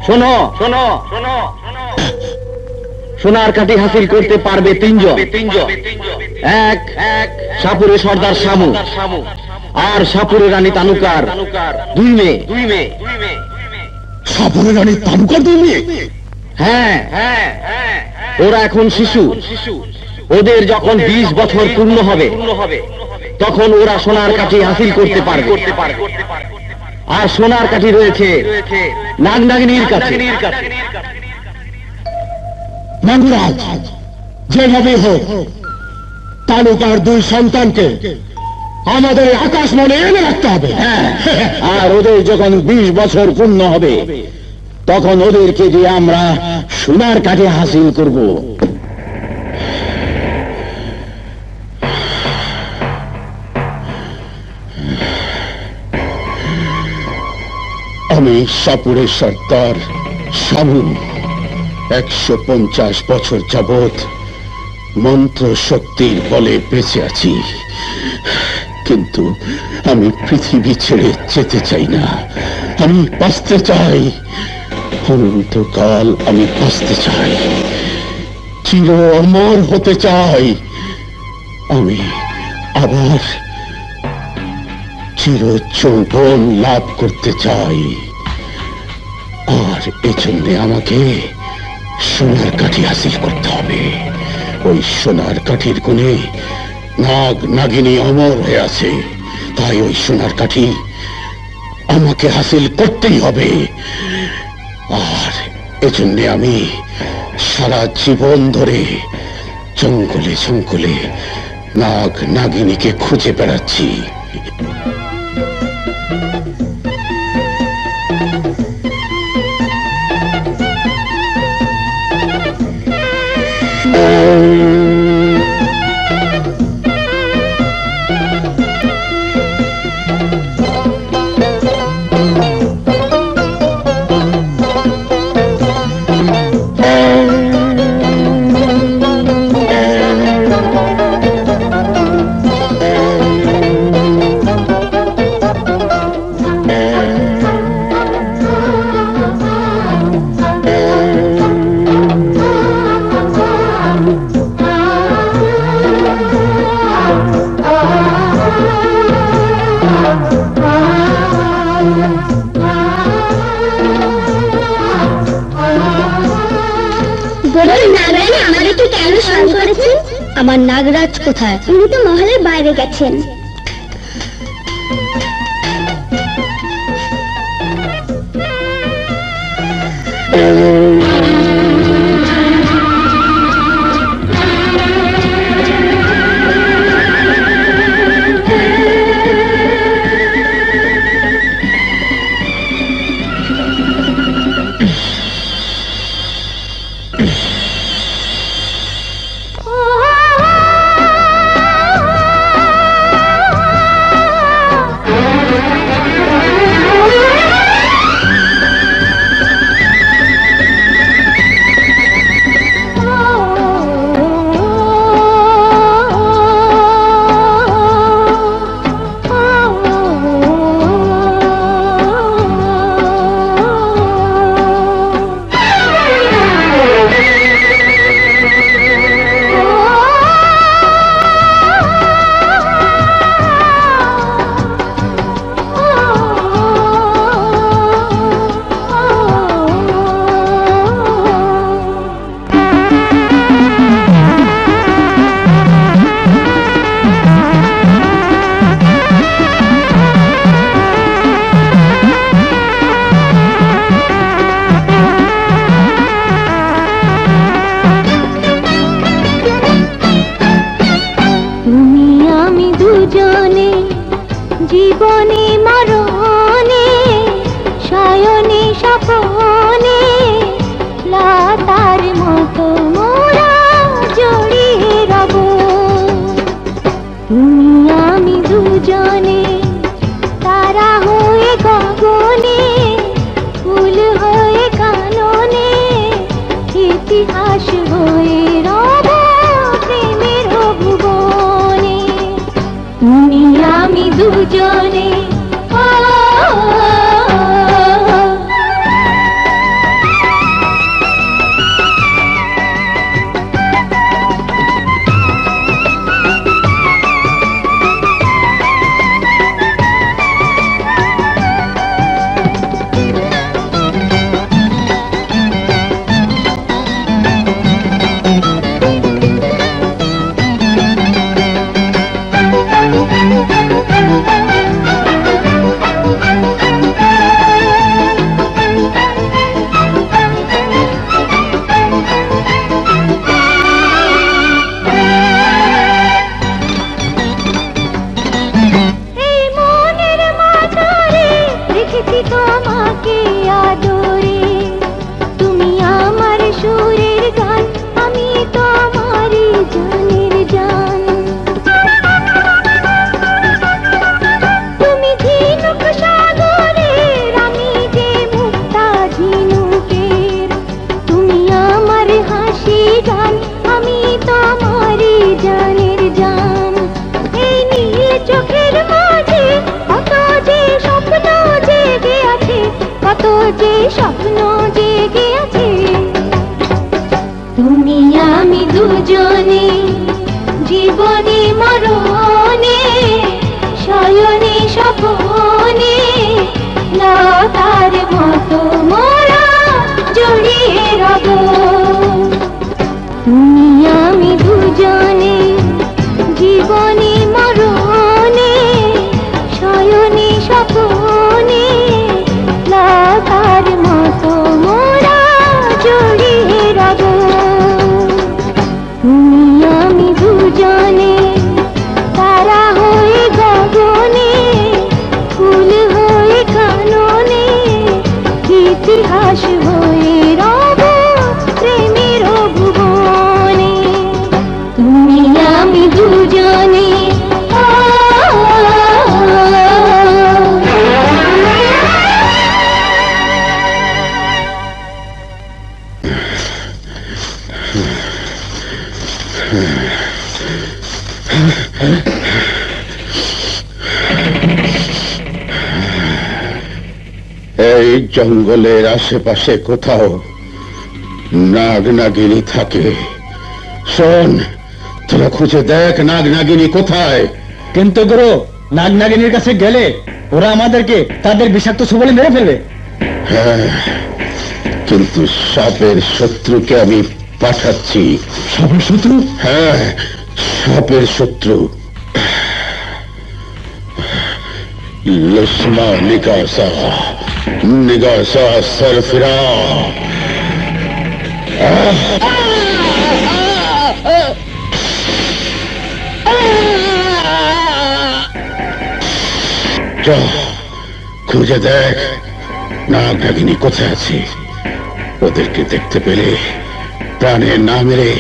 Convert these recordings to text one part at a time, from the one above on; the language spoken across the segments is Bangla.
শোনো শোনো শোনো, সোনার কাঠি হাসিল করতে পারবে তিনজন। এক সাপুরে সর্দার শামু, আর সাপুরে রানী তানুকার দুই মেয়ে। সাপুরে রানী তানুকার দুই মেয়ে? হ্যাঁ, ওরা এখন শিশু। ওদের যখন 20 বছর পূর্ণ হবে তখন ওরা সোনার কাঠি হাসিল করতে পারবে। আর সোনার কাঠি রয়েছে নাগনাগিনীর কাছে। নাগরাজ, যেভাবে হোক তালুকার দুই সন্তানকে আমাদের আকাশ মনে এনে রাখতে হবে। আর ওদের যখন 20 বছর পূর্ণ হবে তখন ওদেরকে দিয়ে আমরা সোনার কাঠি হাসিল করব। আমি সাপুরের সর্দার শামু 150 বছর যাবৎ মন্ত্র শক্তির বলে বেঁচে আছি, কিন্তু আমি পৃথিবী ছেড়ে যেতে চাই না। আমি বাঁচতে চাই, অনন্তকাল আমি বাঁচতে চাই, চির অমর হতে চাই। আমি আবার চির যৌবন লাভ করতে চাই। আর এজন্য আমাকে সোনার কাঠি হাসিল করতে হবে। ওই সোনার কাঠির গুণে নাগ নাগিনী অমর হয়ে আছে, তাই ওই সোনার কাঠি আমাকে হাসিল করতেই হবে। আর এজন্য আমি সারা জীবন ধরে জঙ্গলে জঙ্গলে নাগ নাগিনীকে খুঁজে বেড়াচ্ছি। আমার নাগরাজ কোথায়? উনি তো মহলের বাইরে গেছেন। জীবনে মরণে শয়নে স্বপনে লতার মতো মোরা জড়িয়ে রব। তুমি আমি দুজনে তারা হয়ে গগনে ফুল হয়ে কাননে ইতিহাস হয়ে রব। আমি দুজনে জীবনে মরণে শয়নে স্বপনে লতার মতো মোরা জড়িয়ে রব তুমি আমি দুজনে জীবনে মরণে শয়নে স্বপনে লতার মতো মোরা জড়িয়ে রব তুমি আমি দুজনে তারা হয়ে গগনে ফুল হয়ে কাননে ইতিহাস হয়ে রব প্রেমের ভুবনে তুমি আমি দুজনে এই জঙ্গলের আশেপাশে কোথাও নাগ নাগিনী থাকে। শোন, তোরা খুঁজে দেখ নাগ নাগিনী কোথায়। কিন্তু গুরু, নাগ নাগিনীর কাছে গেলে ওরা আমাদেরকে তাদের বিষাক্ত সবলে মেরে ফেলবে। হ্যাঁ, কিন্তু সাপের শত্রুকে আমি পাঠাচ্ছি। সাপের শত্রু? হ্যাঁ, সাপের শত্রু। লসমা নিকাসা নিগাসা সরফিরা। যা খুঁজে দেখ নাগ নাগিনী কোথায় আছে। ওদেরকে দেখতে পেলে প্রাণে না মেরে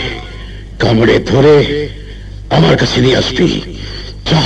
কামড়ে ধরে আমার কাছে নিয়ে আসবি। যা।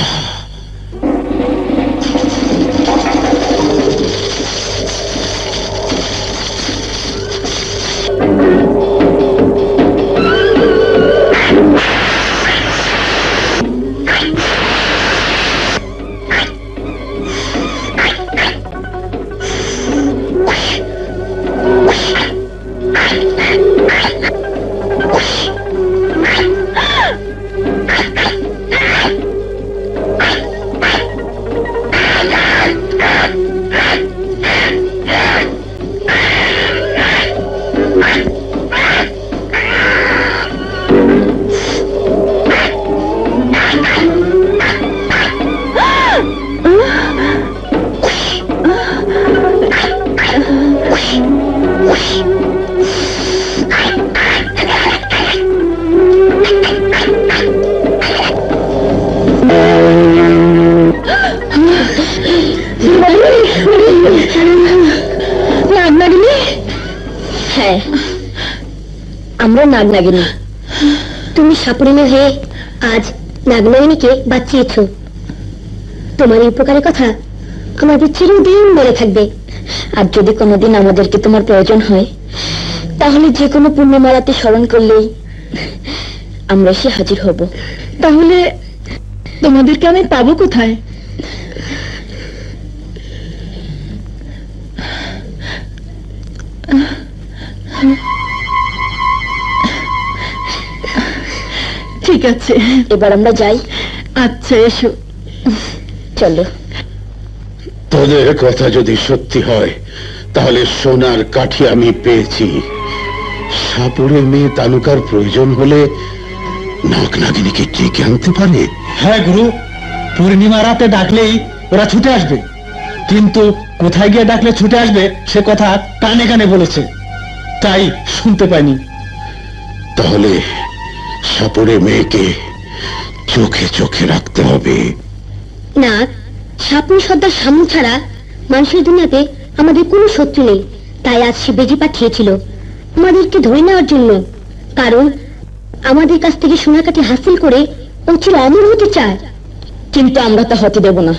হ্যাঁ, আমরা নাগ নাগিনী। তুমি সাপুরিমের হয়ে আজ নাগ নাগিনীকে বাঁচিয়েছ। তোমার এই উপকারের কথা আমাদের চিরদিন মনে থাকবে। আর যদি কোনোদিন আমাদেরকে তোমার প্রয়োজন হয়, তাহলে যে কোনো পূর্ণিমারাতে স্মরণ করলেই আমরা এসে হাজির হব। তাহলে তোমাদেরকে আমি পাবো কোথায়? ঠিক আছে, এবার আমরা যাই। আচ্ছা, এসো। চলো। তোদের কথা যদি সত্যি হয়, তাহলে সোনার কাঠি আমি পেয়েছি। সাপুরের মেয়ে তালুকার প্রয়োজন হলে নাগ নাগিনীকে ডেকে আনতে পারে। হ্যাঁ গুরু, পূর্ণিমা রাতে ডাকলেই ওরা ছুটে আসবে। কিন্তু কোথায় গিয়ে ডাকলে ছুটে আসবে সে কথা কানে কানে বলেছে, তাই শুনতে পাইনি। তাহলে সাপুরের মেয়েকে চোখে চোখে রাখতে হবে। না, সাপুর সর্দার সামু ছাড়া মানুষের দুনিয়াতে আমাদের কোনো শত্রু নেই। তাই আজ সে বেজি পাঠিয়েছিল আমাদেরকে ধরে নেওয়ার জন্য। কারণ আমাদের কাছ থেকে সোনার কাঠি হাসিল করে ও চির অমর হতে চায়। কিন্তু আমরা তা হতে দেব না।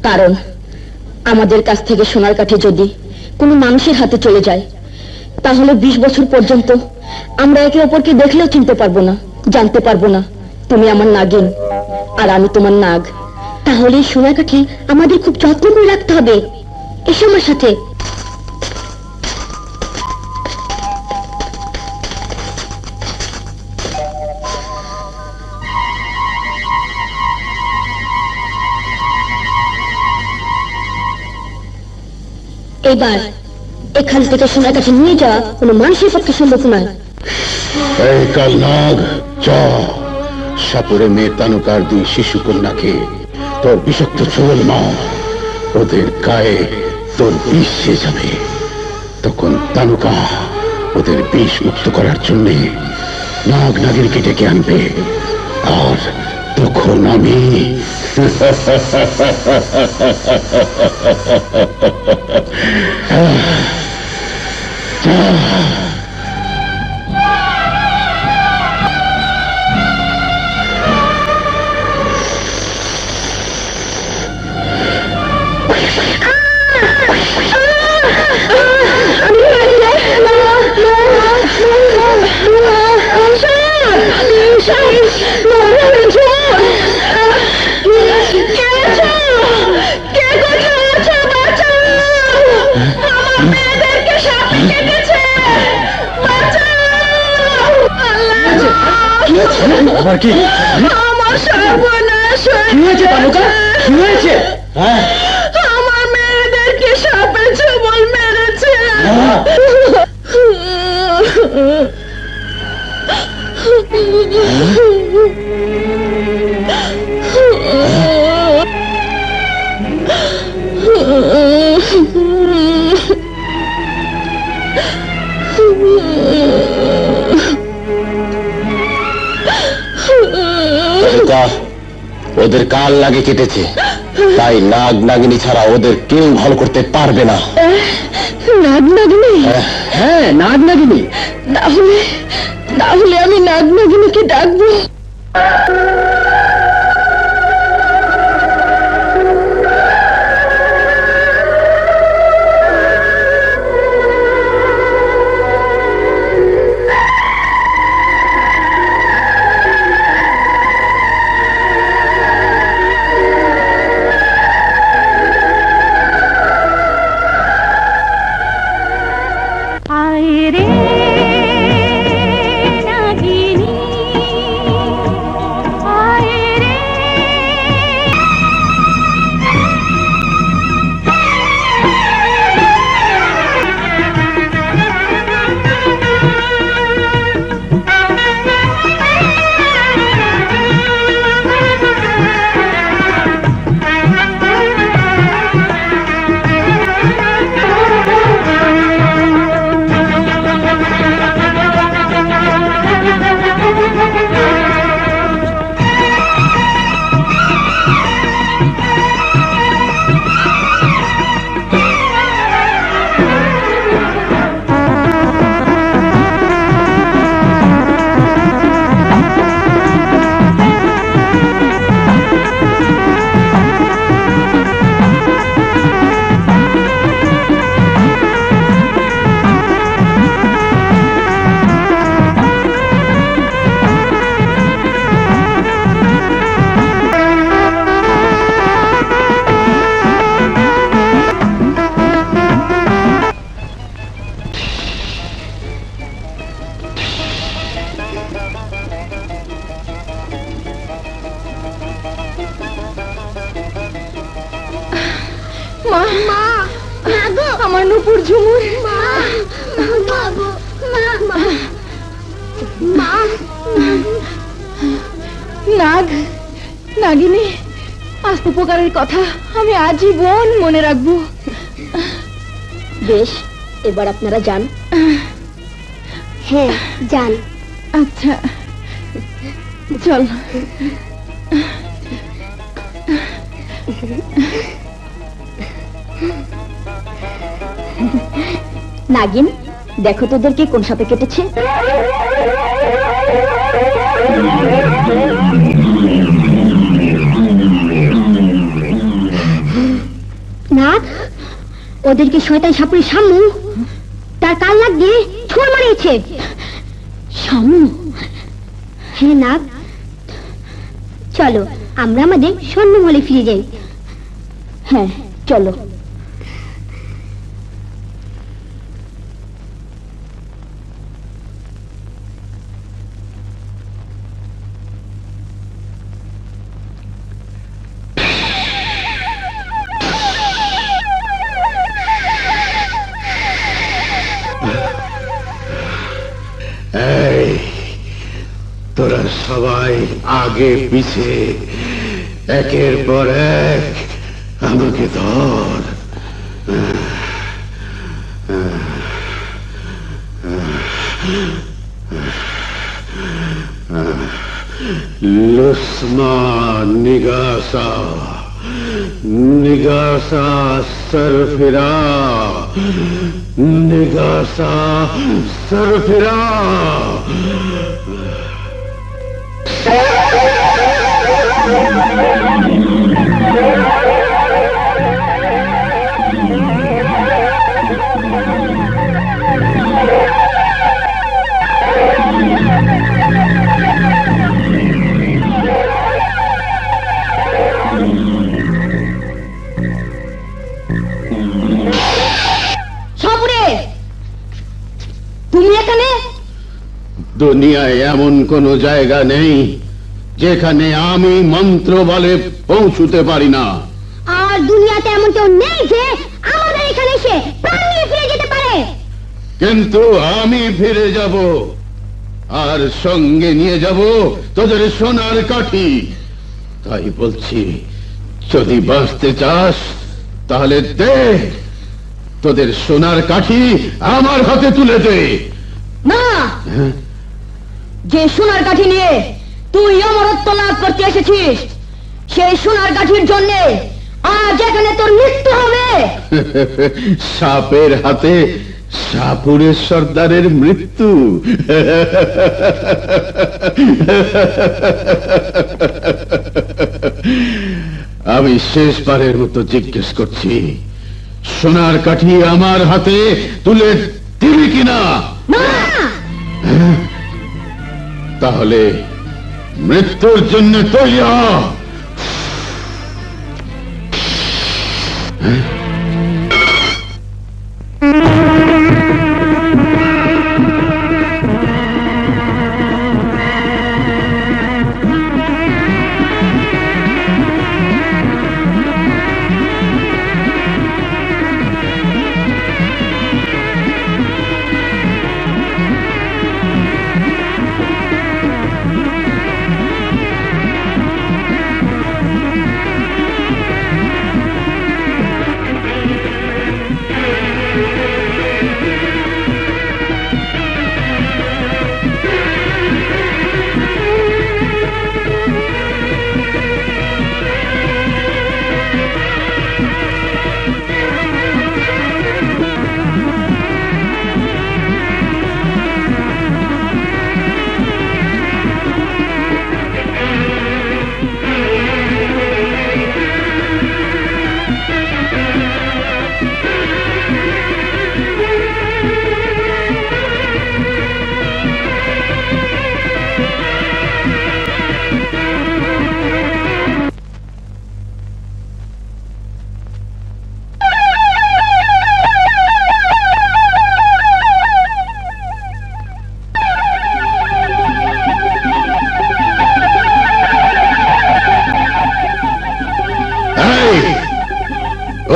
কারণ আমাদের কাছ থেকে সোনার কাঠি যদি কোনো মানুষের হাতে চলে যায়, তাহলে 20 বছর পর্যন্ত আমরা একে অপরকে দেখলেও চিনতে পারবো না, জানতে পারবো না তুমি আমার নাগিন আর আমি তোমার নাগ। তাহলে সোনার কাঠি আমাদের খুব যত্ন করে রাখতে হবে। এসো আমার সাথে। এবার এখান থেকে সোনার কাছে নিয়ে যাওয়া কোনো মানুষের পক্ষে সম্ভব নয়। এই কালনাগ, চ সাপুরে মেয়ে তানুকার 2 শিশু কন্যাকে তোর বিষাক্ত ছোবল মার, ওদের গায়ে তোর বিষ সে যাবে। তখন তানুকা ওদের বিষ মুক্ত করার জন্য নাগ নাগিনকে ডেকে আনবে, আর তখন আমি আবার কি আমার সর্বনাশ কি হয়েছে তানুকা? কি হয়েছে? হ্যাঁ আমার মেয়েদেরকে সাপে ছোবল মেরেছে। ওদের কাল লাগে কেটেছে, তাই নাগ নাগিনী ছাড়া ওদের কেউ ভালো করতে পারবে না। নাগ নাগিনী? হ্যাঁ নাগ নাগিনী। তাহলে তাহলে আমি নাগ নাগিনীকে ডাকবো। আয় রে নাগিনী, আয় রে। মা, মা, আমার নুপুর ঝুমুর। নাগ নাগিনী, আজ উপকারের কথা আমি আজীবন মনে রাখবো। বেশ, এবার আপনারা যান। হ্যাঁ যান। আচ্ছা চল। নাগিন, দেখো তোদেরকে কোন সাপে কেটেছে। নাগ, ওদেরকে শয়তান সাপুরে শামু তার কাল লাগিয়ে ছোড় মারিয়েছে। শামু? হ্যাঁ নাগ, চলো আমরা আমাদের স্বর্ণমহলে ফিরে যাই। হ্যাঁ চলো। তোরা সবাই আগে পিছে একের পর এক আমাকে ধর। লুসমা নিগাসা নিগাসা সরফিরা নিগাসা সরফিরা। তুমি এখানে? দুনিয়ায় এমন কোন জায়গা নেই যেখানে আমি মন্ত্র বলে পৌঁছতে পারি না। আর দুনিয়াতে এমন কেউ নেই যে আমাদের এখানে এসে প্রাণ নিয়ে ফিরে যেতে পারে। কিন্তু আমি ফিরে যাব, আর সঙ্গে নিয়ে যাব তোদের সোনার কাঠি। তাই বলছি, যদি বাঁচতে চাস তাহলে দে, তোদের সোনার কাঠি আমার হাতে তুলে দে। না, যে সোনার কাঠি নিয়ে তুই অমরত্ব লাভ করতে এসেছিস, সেই সোনার কাঠির জন্য আজ এখানে তোর মৃত্যু হবে। সাপের হাতে সাপুরের সর্দারের মৃত্যু। আমি শেষবারের মতো জিজ্ঞেস করছি, সোনার কাঠি আমার হাতে তুলে দিবি কিনা? তাহলে মৃত্যুর জন্য তৈরি হ।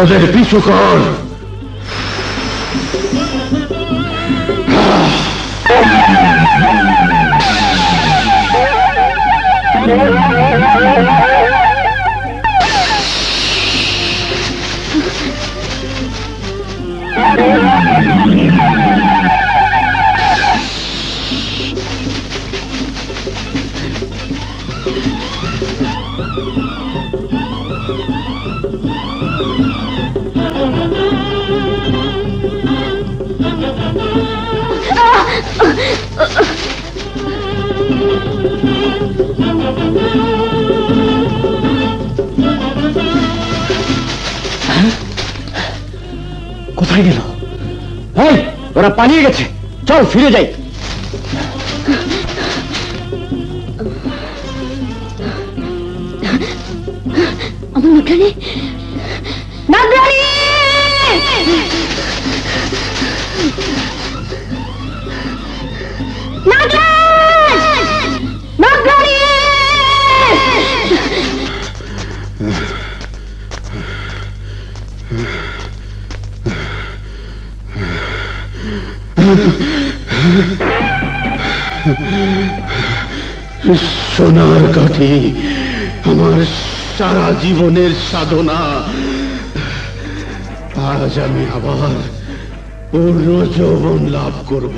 ওদের পিছু কর। কোথায় গেল? ওরা পালিয়ে গেছে, চল ফিরে যাই। আমার নাগরানী, নাগরানী, নাগরানী, সোনার কাঠি আমার সারা জীবনের সাধনা। আজ আমি আবার পূর্ণ যৌবন লাভ করব।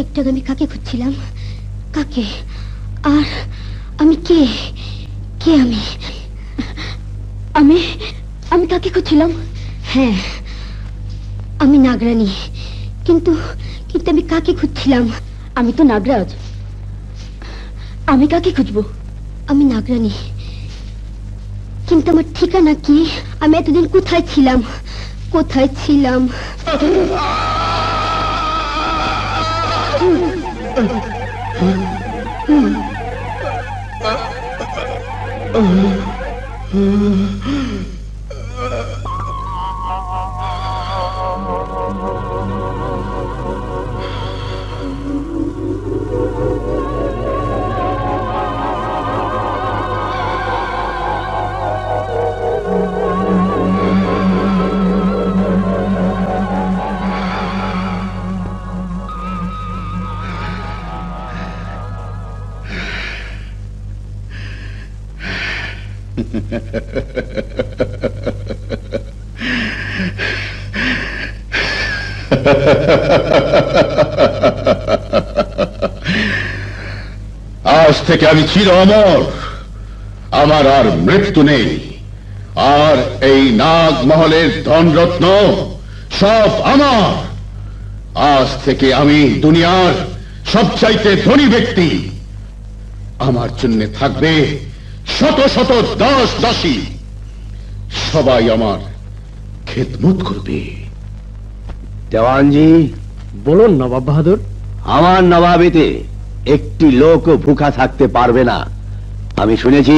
একটু আগে আমি কাকে খুঁজছিলাম? কাকে? আর আমি কে? কে আমি? আমি আমি কাকে খুঁজছিলাম? হ্যাঁ, আমি নাগরানী। কিন্তু কিন্তু আমি কাকে খুঁজছিলাম? আমি তো নাগরাজ। আমি কাকে খুঁজবো? আমি নাগরানী, কিন্তু আমার ঠিকানা কি? আমি এতদিন কোথায় ছিলাম? কোথায় ছিলাম? আজ থেকে আমি চির অমর। আমার আর মৃত্যু নেই। আর এই নাগমহলের ধনরত্ন সব আমার। আজ থেকে আমি দুনিয়ার সবচাইতে ধনী ব্যক্তি। আমার জন্য থাকবে শত শত দাস দাসী। সবাই আমার খেদমত করবে। দেওয়ানজি, বলুন নবাব বাহাদুর। আমার নবাবিতে একটি লোকও ভুখা থাকতে পারবে না। আমি শুনেছি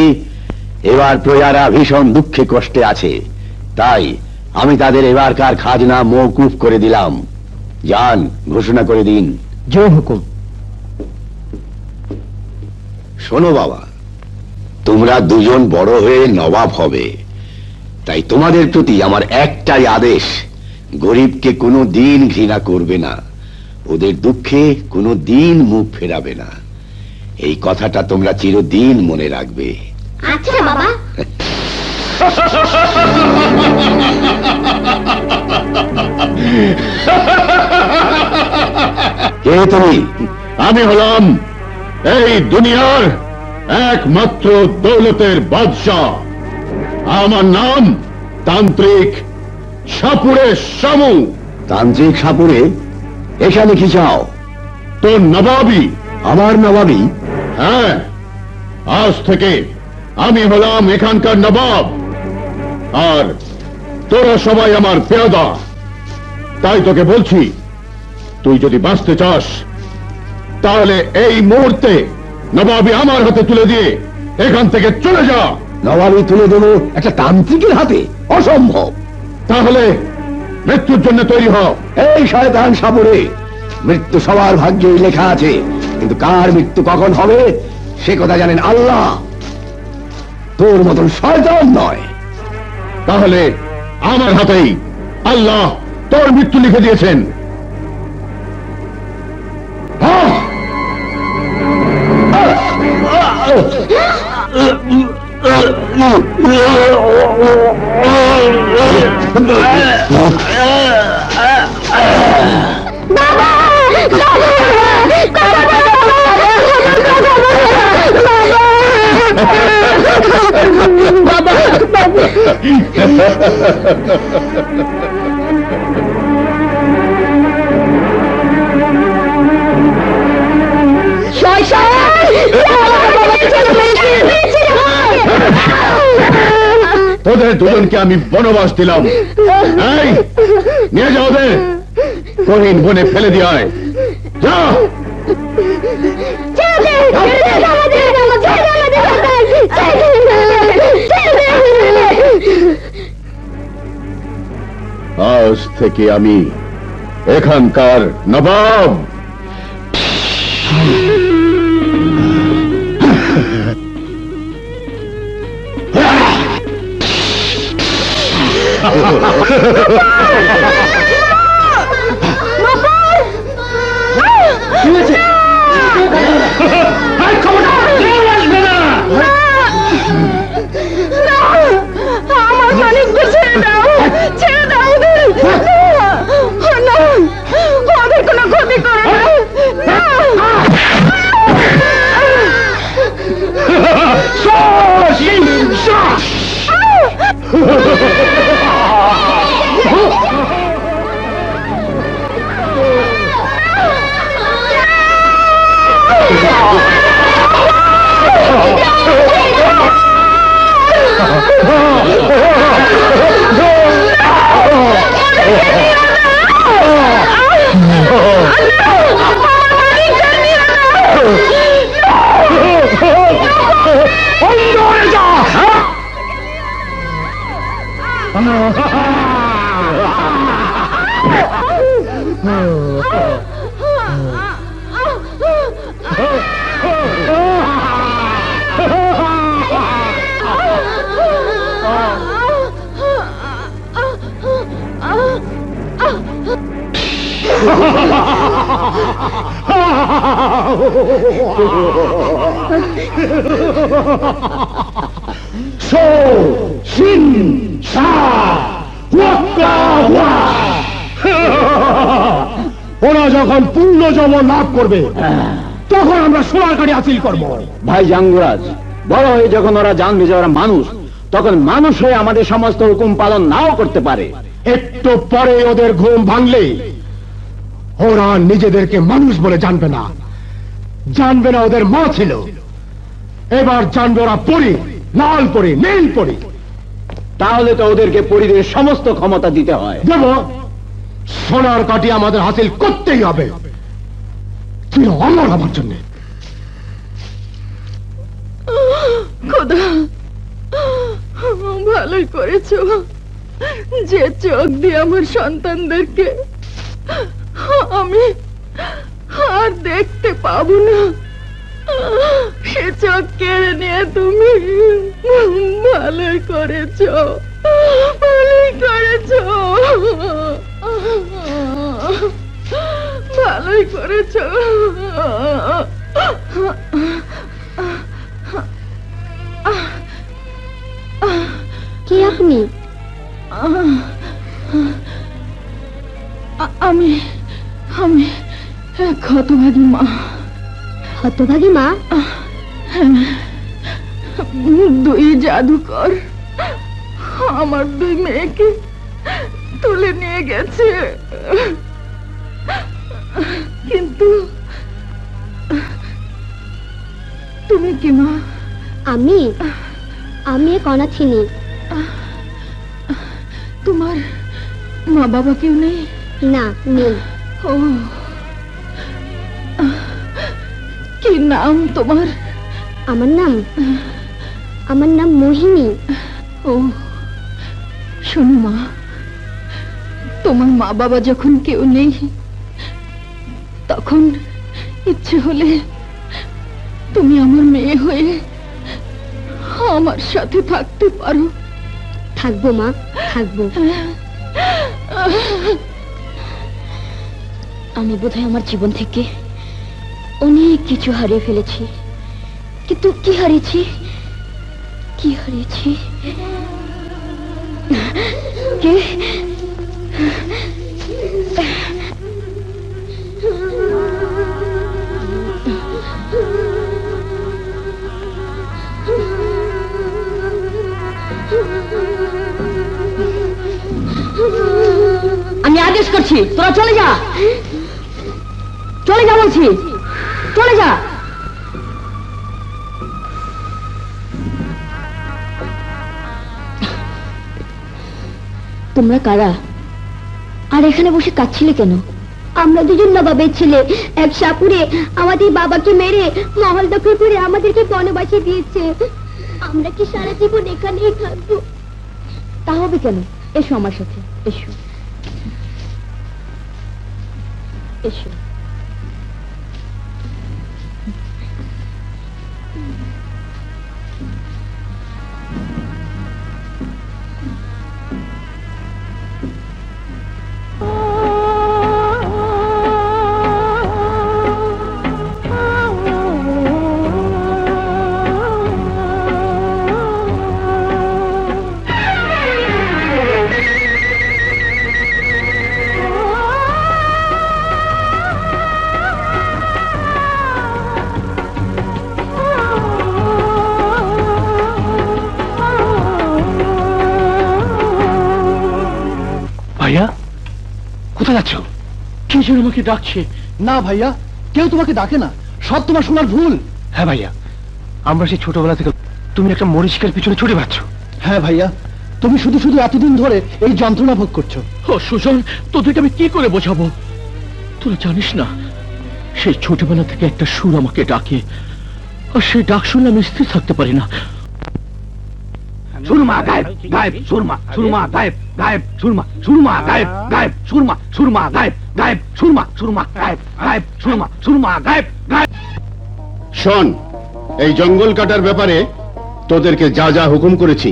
এবার প্রজারা ভীষণ দুঃখে কষ্টে আছে, তাই আমি তাদের এবারকার খাজনা মওকুফ করে দিলাম। যান, ঘোষণা করে দিন। যে হুকুম। শোনো বাবা, তোমরা দুজন বড় হয়ে নবাব হবে, তাই তোমাদের প্রতি আমার একটাই আদেশ, গরিবকে কোনো দিন ঘৃণা করবে না, ওদের দুঃখে কোনো দিন মুখ ফেরাবে না। এই কথাটা তোমরা চিরদিন মনে রাখবে। আচ্ছা বাবা। কে তুমি? আমি হলাম এই দুনিয়ার একমাত্র দৌলতের বাদশাহ। আমার নাম তান্ত্রিক সাপুড়ে শামু। তান্ত্রিক সাপুরে, এখানে কি চাও? তোর নবাবি। আমার নবাবি? হ্যাঁ, আজ থেকে আমি হলাম এখানকার নবাব, আর তোরা সবাই আমার পেয়াদা। তাই তোকে বলছি, তুই যদি বাঁচতে চাস তাহলে এই মুহূর্তে নবাবি আমার হাতে তুলে দিয়ে এখান থেকে চলে যা। নবাবি তুলে দেবো একটা তান্ত্রিকের হাতে? অসম্ভব। তাহলে মৃত্যুর জন্য তৈরি হ। এই শয়তান সাপুরে, মৃত্যু সবার ভাগ্যেই লেখা আছে, কিন্তু কার মৃত্যু কখন হবে সে কথা জানেন আল্লাহ। তোর মতন শয়তান নয়। তাহলে আমার হাতেই আল্লাহ তোর মৃত্যু লিখে দিয়েছেন। তোদের দুজনকে আমি বনবাস দিলাম। এই, নিয়ে যাও ওদের, কহিন বনে ফেলে দিয়ে আয়। যা। থেকে আমি এখানকার নবাব। আমার মালিককে ছেড়ে দাও, ছেড়ে দাও ওদের। না, ওদের কোনো ক্ষতি করে না। ওরা যখন পূর্ণ যৌবন লাভ করবে তখন আমরা সোনার কাঠি হাসিল করব। ভাই জাঙ্গুরাজ, বড় হয়ে যখন ওরা জানবে যে ওরা মানুষ, তখন মানুষ হয়ে আমাদের সমস্ত হুকুম পালন নাও করতে পারে। একটু পরে ওদের ঘুম ভাঙলে ওরা নিজেদেরকে মানুষ বলে জানবে না, জানবে না ওদের মা ছিল। এবার জানবে ওরা পরি, লাল পরি, নীল পরি। তাহলে তো ওদেরকে পরিদের সমস্ত ক্ষমতা দিতে হয়। দেব, সোনার কাঠি আমাদের হাসিল করতেই হবে, চির অমর হবার জন্য। খোদা, ভালোই করেছো যে চোখ দিয়ে আমার সন্তানদেরকে আমি আর দেখতে পাবো না, সে চোখ কেড়ে নিয়ে তুমি ভালোই করেছো, ভালোই করেছো, ভালোই করেছো। কে আপনি? আমি আমি এক হতভাগী মা। হতভাগী মা? দুই জাদুকর আমার দুই মেয়েকে তুলে নিয়ে গেছে, কিন্তু তুমি কি মা? আমি আমি এক অনাথিনী। তোমার মা বাবা কেউ নেই? না, নেই। ও, কি নাম তোমার? আমার নাম মোহিনী। ও, শোনো মা, তোমার মা বাবা যখন কেউ নেই, তখন ইচ্ছে হলে তুমি আমার মেয়ে হয়ে আমার সাথে থাকতে পারো। থাকবো মা, থাকবো। আমি বোধহয় আমার জীবন থেকে অনেক কিছু হারিয়ে ফেলেছি, কিন্তু কি হারিয়েছি, কি হারিয়েছি? কে? আমি আদেশ করছি, তোরা চলে যা, চলে যা বলছি, চলে যা। তোমরা কারা? আর এখানে বসে কাঁদছিলে কেন? আমরা দুজন নবাবের ছেলে, এক সাপুরে আমাদের বাবাকে মেরে মহল দখল করে আমাদেরকে বনবাসে দিয়েছে। আমরা কি সারা জীবন এখানেই থাকবো? তা হবে কেন? এসো আমার সাথে, এসো। এসো। ভাইয়া কোথায় যাচ্ছ? কে যেন আমাকে ডাকছে। না ভাইয়া, কেউ তোমাকে ডাকে না, সব তোমার শোনার ভুল। হ্যাঁ ভাইয়া, আমরা সেই ছোটবেলা থেকে তুমি একটা মরিচিকার পিছনে ছুটে পাচ্ছ। হ্যাঁ ভাইয়া, তুমি শুধু শুধু এতদিন ধরে এই যন্ত্রণা ভোগ করছো। ও সুজন, তোদেরকে আমি কি করে বোঝাবো? তোরা জানিস না, সেই ছোটবেলা থেকে একটা সুর আমাকে ডাকে, আর সেই ডাক শুনলে আমি স্থির থাকতে পারি না। সুরমা গায়েব গায়েব, সুরমা সুরমা গায়েব গায়েব, সুরমা সুরমা গায়েব গায়েব, সুরমা সুরমা গায়েব গায়েব, সুরমা সুরমা গায়েব গায়েব, সুরমা সুরমা গায়েব গায়েব। শোন, এই জঙ্গল কাটার ব্যাপারে তোদেরকে যা যা হুকুম করেছি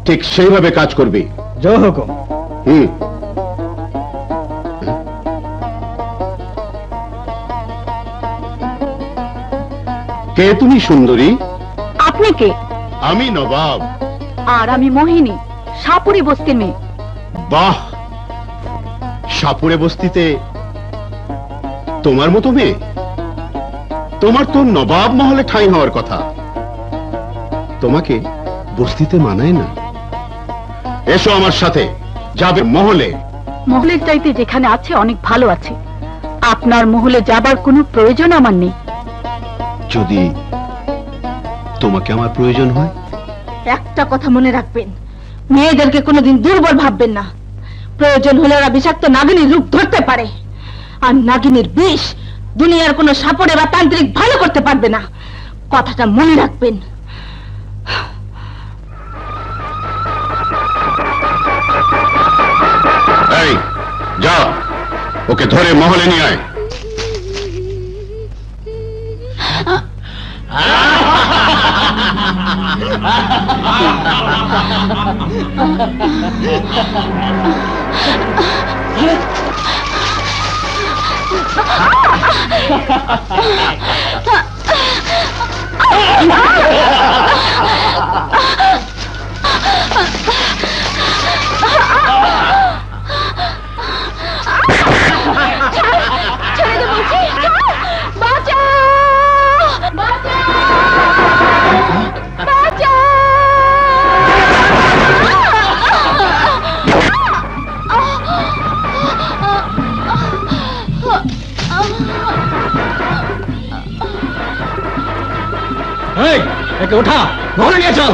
ঠিক সেইভাবে কাজ করবি। জয় হুকুম। হুম। কে তুমি সুন্দরী? আপনি কে? আমি নবাব। আর আমি মোহিনী, সাপুরি বস্তির মেয়ে। বাহ, সাপুরে বস্তিতে তোমার মতো মেয়ে? তোমার তো নবাব মহলে ঠাঁই হওয়ার কথা, তোমাকে বস্তিতে মানায় না। এসো আমার সাথে, যাবে মহলে। মহলের চাইতে যেখানে আছে অনেক ভালো আছে, আপনার মহলে যাবার কোনো প্রয়োজন আমার নেই। যদি তোমাকে আমার প্রয়োজন হয়? একটা কথা মনে রাখবেন, মেয়েদেরকে কোনোদিন দুর্বল ভাববেন না। প্রয়োজন হলে ওরা বিষাক্ত নাগিনীর রূপ ধরতে পারে, আর নাগিনীর বিষ দুনিয়ার কোনো সাপড়ে বা তান্ত্রিক ভালো করতে পারবে না। কথাটা মনে রাখবেন। এই যা, ওকে ধরে মহলে নিয়ে আয়। একে ওঠা, মহলে নিয়ে চল।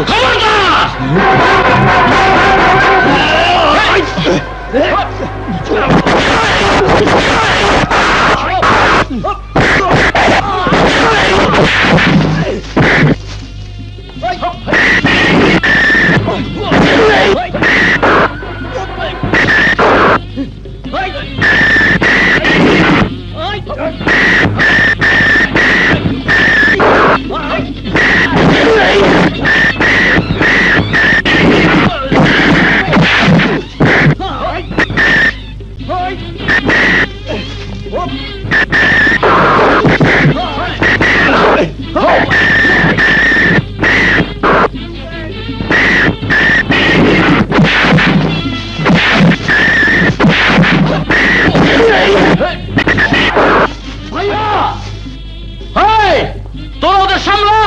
তোরা ওদের সামলা।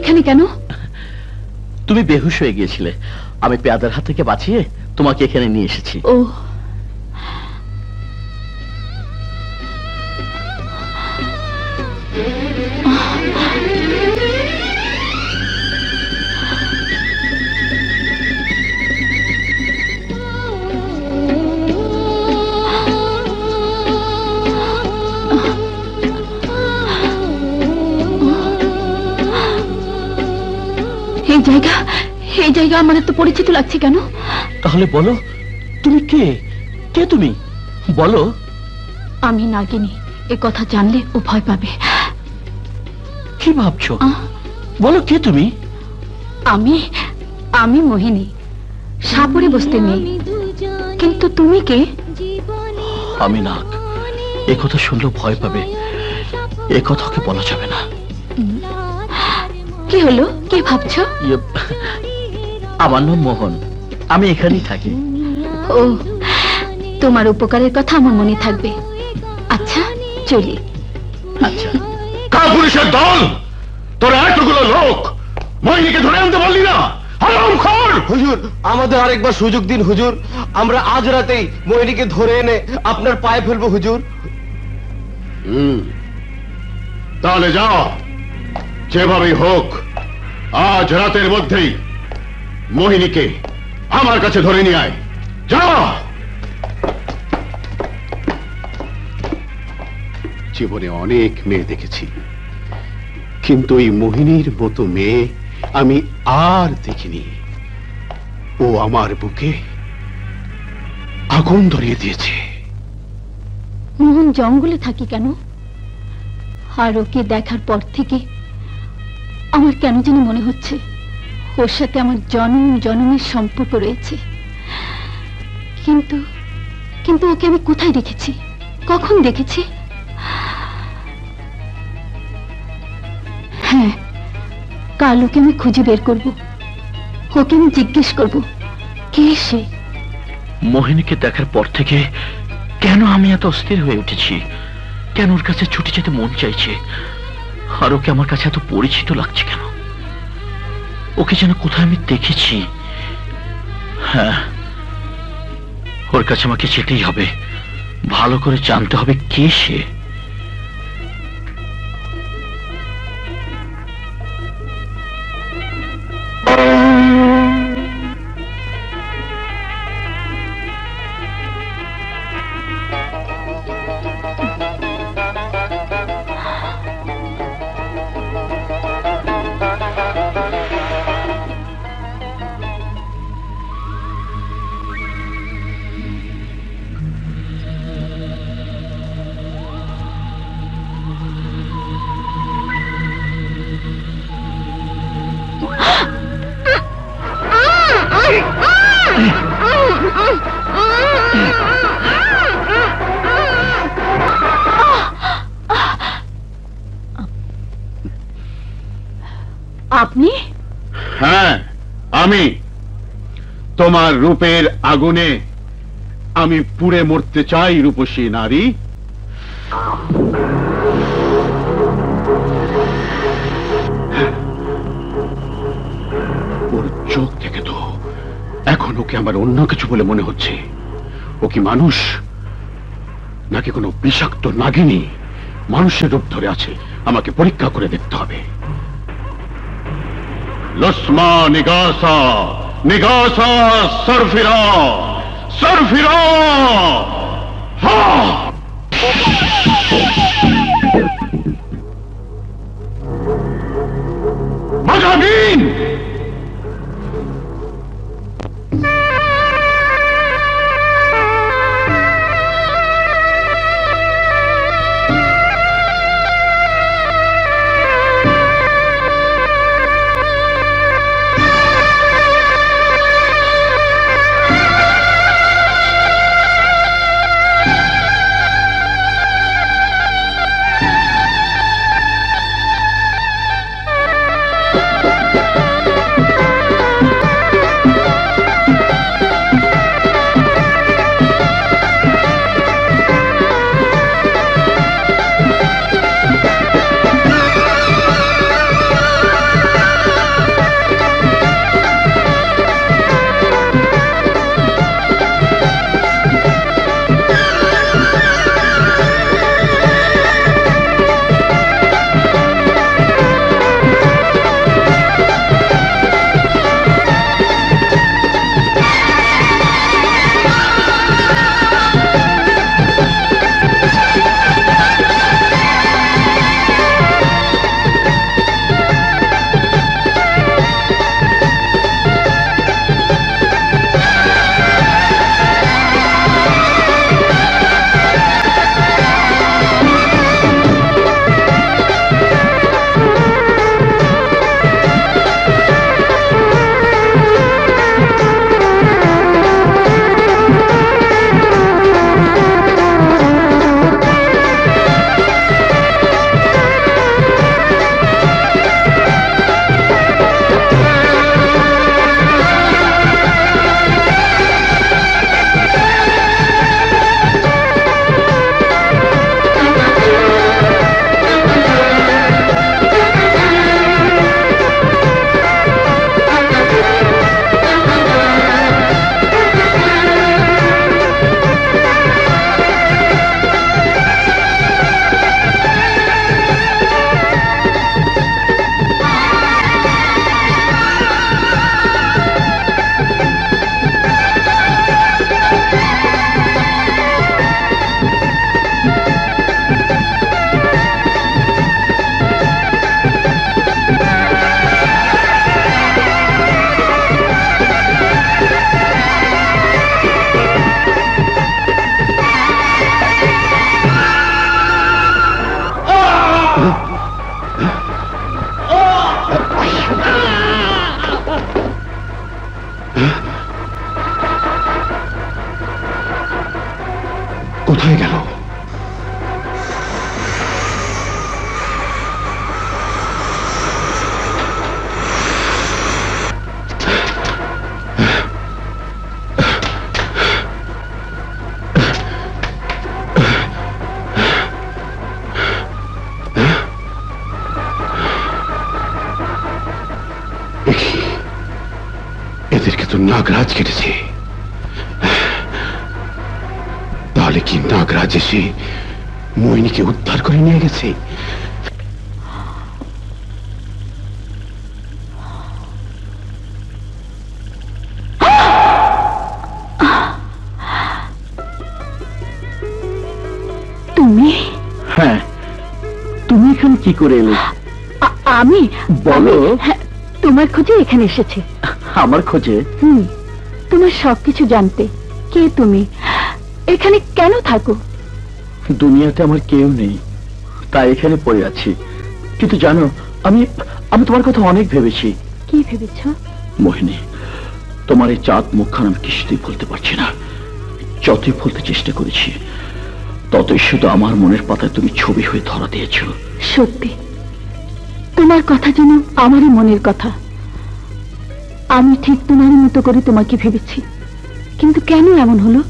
এখানে কেন? তুমি বেহুশ হয়ে গিয়েছিলে, আমি পেয়াদার হাত থেকে বাঁচিয়ে তোমাকে এখানে নিয়ে এসেছি। ও, এই জায়গা আমার এত পরিচিত লাগছে কেন? তাহলে বলো, তুমি কে? কে তুমি? বলো। আমি নাগিনী, এ কথা জানলে ও ভয় পাবে। কি ভাবছো? বলো, কে তুমি? আমি মোহিনী, সাপরে বসতে নেই। কিন্তু তুমি কে? আমি নাগ। এ কথা শুনলেও ভয় পাবে, এ কথা ওকে বলা যাবে না। কি হলো, কি ভাবছো? আমার নাম মোহন, আমি এখানেই থাকি। ও, তোমার উপকারের কথা আমার মনে থাকবে। আচ্ছা, চলি। আচ্ছা। কাপুরুষের দল, তোরা এতগুলো লোক মোহিনীকে ধরে আনতে বললি না? হারামখোর! হুজুর, আমাদের আরেকবার সুযোগ দিন হুজুর, আমরা আজ রাতেই মোহিনীকে ধরে এনে আপনার পায়ে ফেলবো হুজুর। তাহলে যাও, যেভাবেই হোক আজ রাতের মধ্যেই মোহিনীকে আমার কাছে ধরে নিয়ে আয়। যাও। জীবনে অনেক মেয়ে দেখেছি, কিন্তু এই মোহিনীর মতো মেয়ে আমি আর দেখিনি। ও আমার বুকে আগুন ধরিয়ে দিয়েছে। মোহন জঙ্গলে থাকি কেন? আর ওকে দেখার পর থেকে আমার কেন যেন মনে হচ্ছে ওর সাথে আমার জন্ম জন্মের সম্পর্ক রয়েছে। কিন্তু কিন্তু ওকে আমি কোথায় দেখেছি, কখন দেখেছি? হ্যাঁ, কাল ওকে আমি খুঁজে বের করব, ওকে আমি জিজ্ঞেস করব কে সে। মোহিনীকে দেখার পর থেকে কেন আমি এত অস্থির হয়ে উঠেছি, কেন ওর কাছে ছুটে যেতে মন চাইছে, আর ওকে আমার কাছে এত পরিচিত লাগছে কেন? ওকে যেন কোথায় আমি দেখেছি। হ্যাঁ, ওর কাছে আমাকে যেতেই হবে, ভালো করে জানতে হবে কে সে। আপনি? হ্যাঁ, আমি। তোমার রূপের আগুনে আমি পুড়ে মরতে চাই রূপসী নারী। ওর চোখ থেকে তো এখন ওকে আমার অন্য কিছু বলে মনে হচ্ছে। ও কি মানুষ নাকি কোনো বিষাক্ত নাগিনী মানুষের রূপ ধরে আছে? আমাকে পরীক্ষা করে দেখতে হবে। লসমা নিগাসা নিগাসা সরফিরা সরফিরা। মাজাবিন! কোথায় গেল? এদেরকে তো নাগরাজ কেটেছে। তাহলে কি নাগরাজ এসে মোহিনীকে উদ্ধার করে নিয়ে গেছে? তুমি? হ্যাঁ, তুমি এখানে কি করে এলে? আমি বলো। হ্যাঁ, তোমার খোঁজে এখানে এসেছে। আমার খোঁজে? তোমার সবকিছু জানতে। কে তুমি? এখানে কেন থাকো? দুনিয়াতে আমার কেউ নেই, তাই এখানে পড়ে আছি। কিন্তু জানো, আমি আমি তোমার কথা অনেক ভেবেছি। কি ভেবেছ? মোহিনী, তোমার এই চাঁদ মুখখান আমি কিছুতেই ভুলতে পারছি না। যতই ভুলতে চেষ্টা করেছি, ততই শুধু আমার মনের পাতায় তুমি ছবি হয়ে ধরা দিয়েছ। সত্যি, তোমার কথা যেন আমারই মনের কথা। আমি ঠিক তোমার মতো করে তোমাকে ভেবেছি, কিন্তু কেন এমন হলো?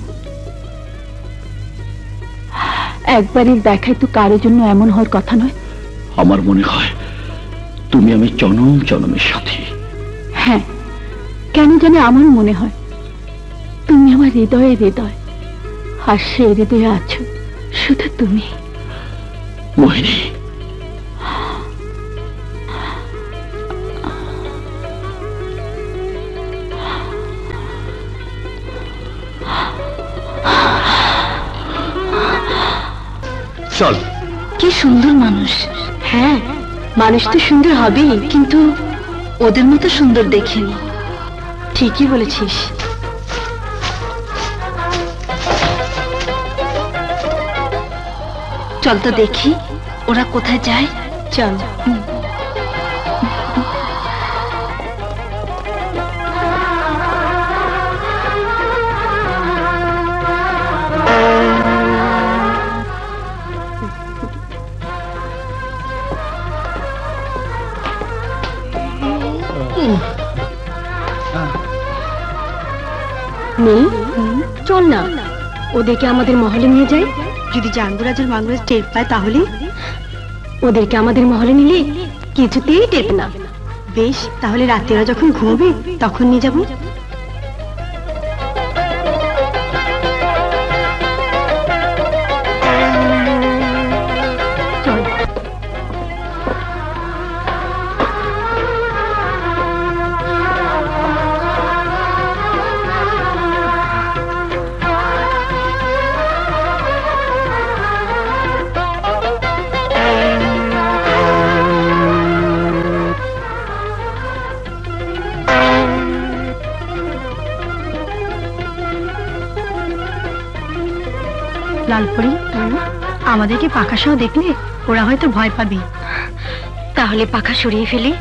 একবারের দেখায় তো কারোর জন্য এমন হওয়ার কথা নয়। আমার মনে হয় তুমি আমি জনম জনমের সাথী। হ্যাঁ, কেন জানে আমার মনে হয় তুমি আমার হৃদয়ে হৃদয়, আর সে হৃদয়ে আছো শুধু তুমি। মোহিনী, চল। কি সুন্দর মানুষ। হ্যাঁ, মানুষ তো সুন্দর হবেই, কিন্তু ওদের মতো সুন্দর দেখিনি। ঠিকই বলেছিস। চল তো দেখি ওরা কোথায় যায়। চল। চল না, ওদেরকে আমাদের মহলে নিয়ে যাই। যদি জাঙ্গুরাজের মাঙ্গুরাজ টের পায় তাহলে? ওদেরকে আমাদের মহলে নিলে কিছুতেই টের না। বেশ, তাহলে রাতে ওরা যখন ঘুমবে তখন নিয়ে যাব। লালপরি, আমাদেরকে পাখা সহ দেখলে ওরা হয়তো ভয় পাবে। তাহলে পাখা সরিয়ে ফেলি।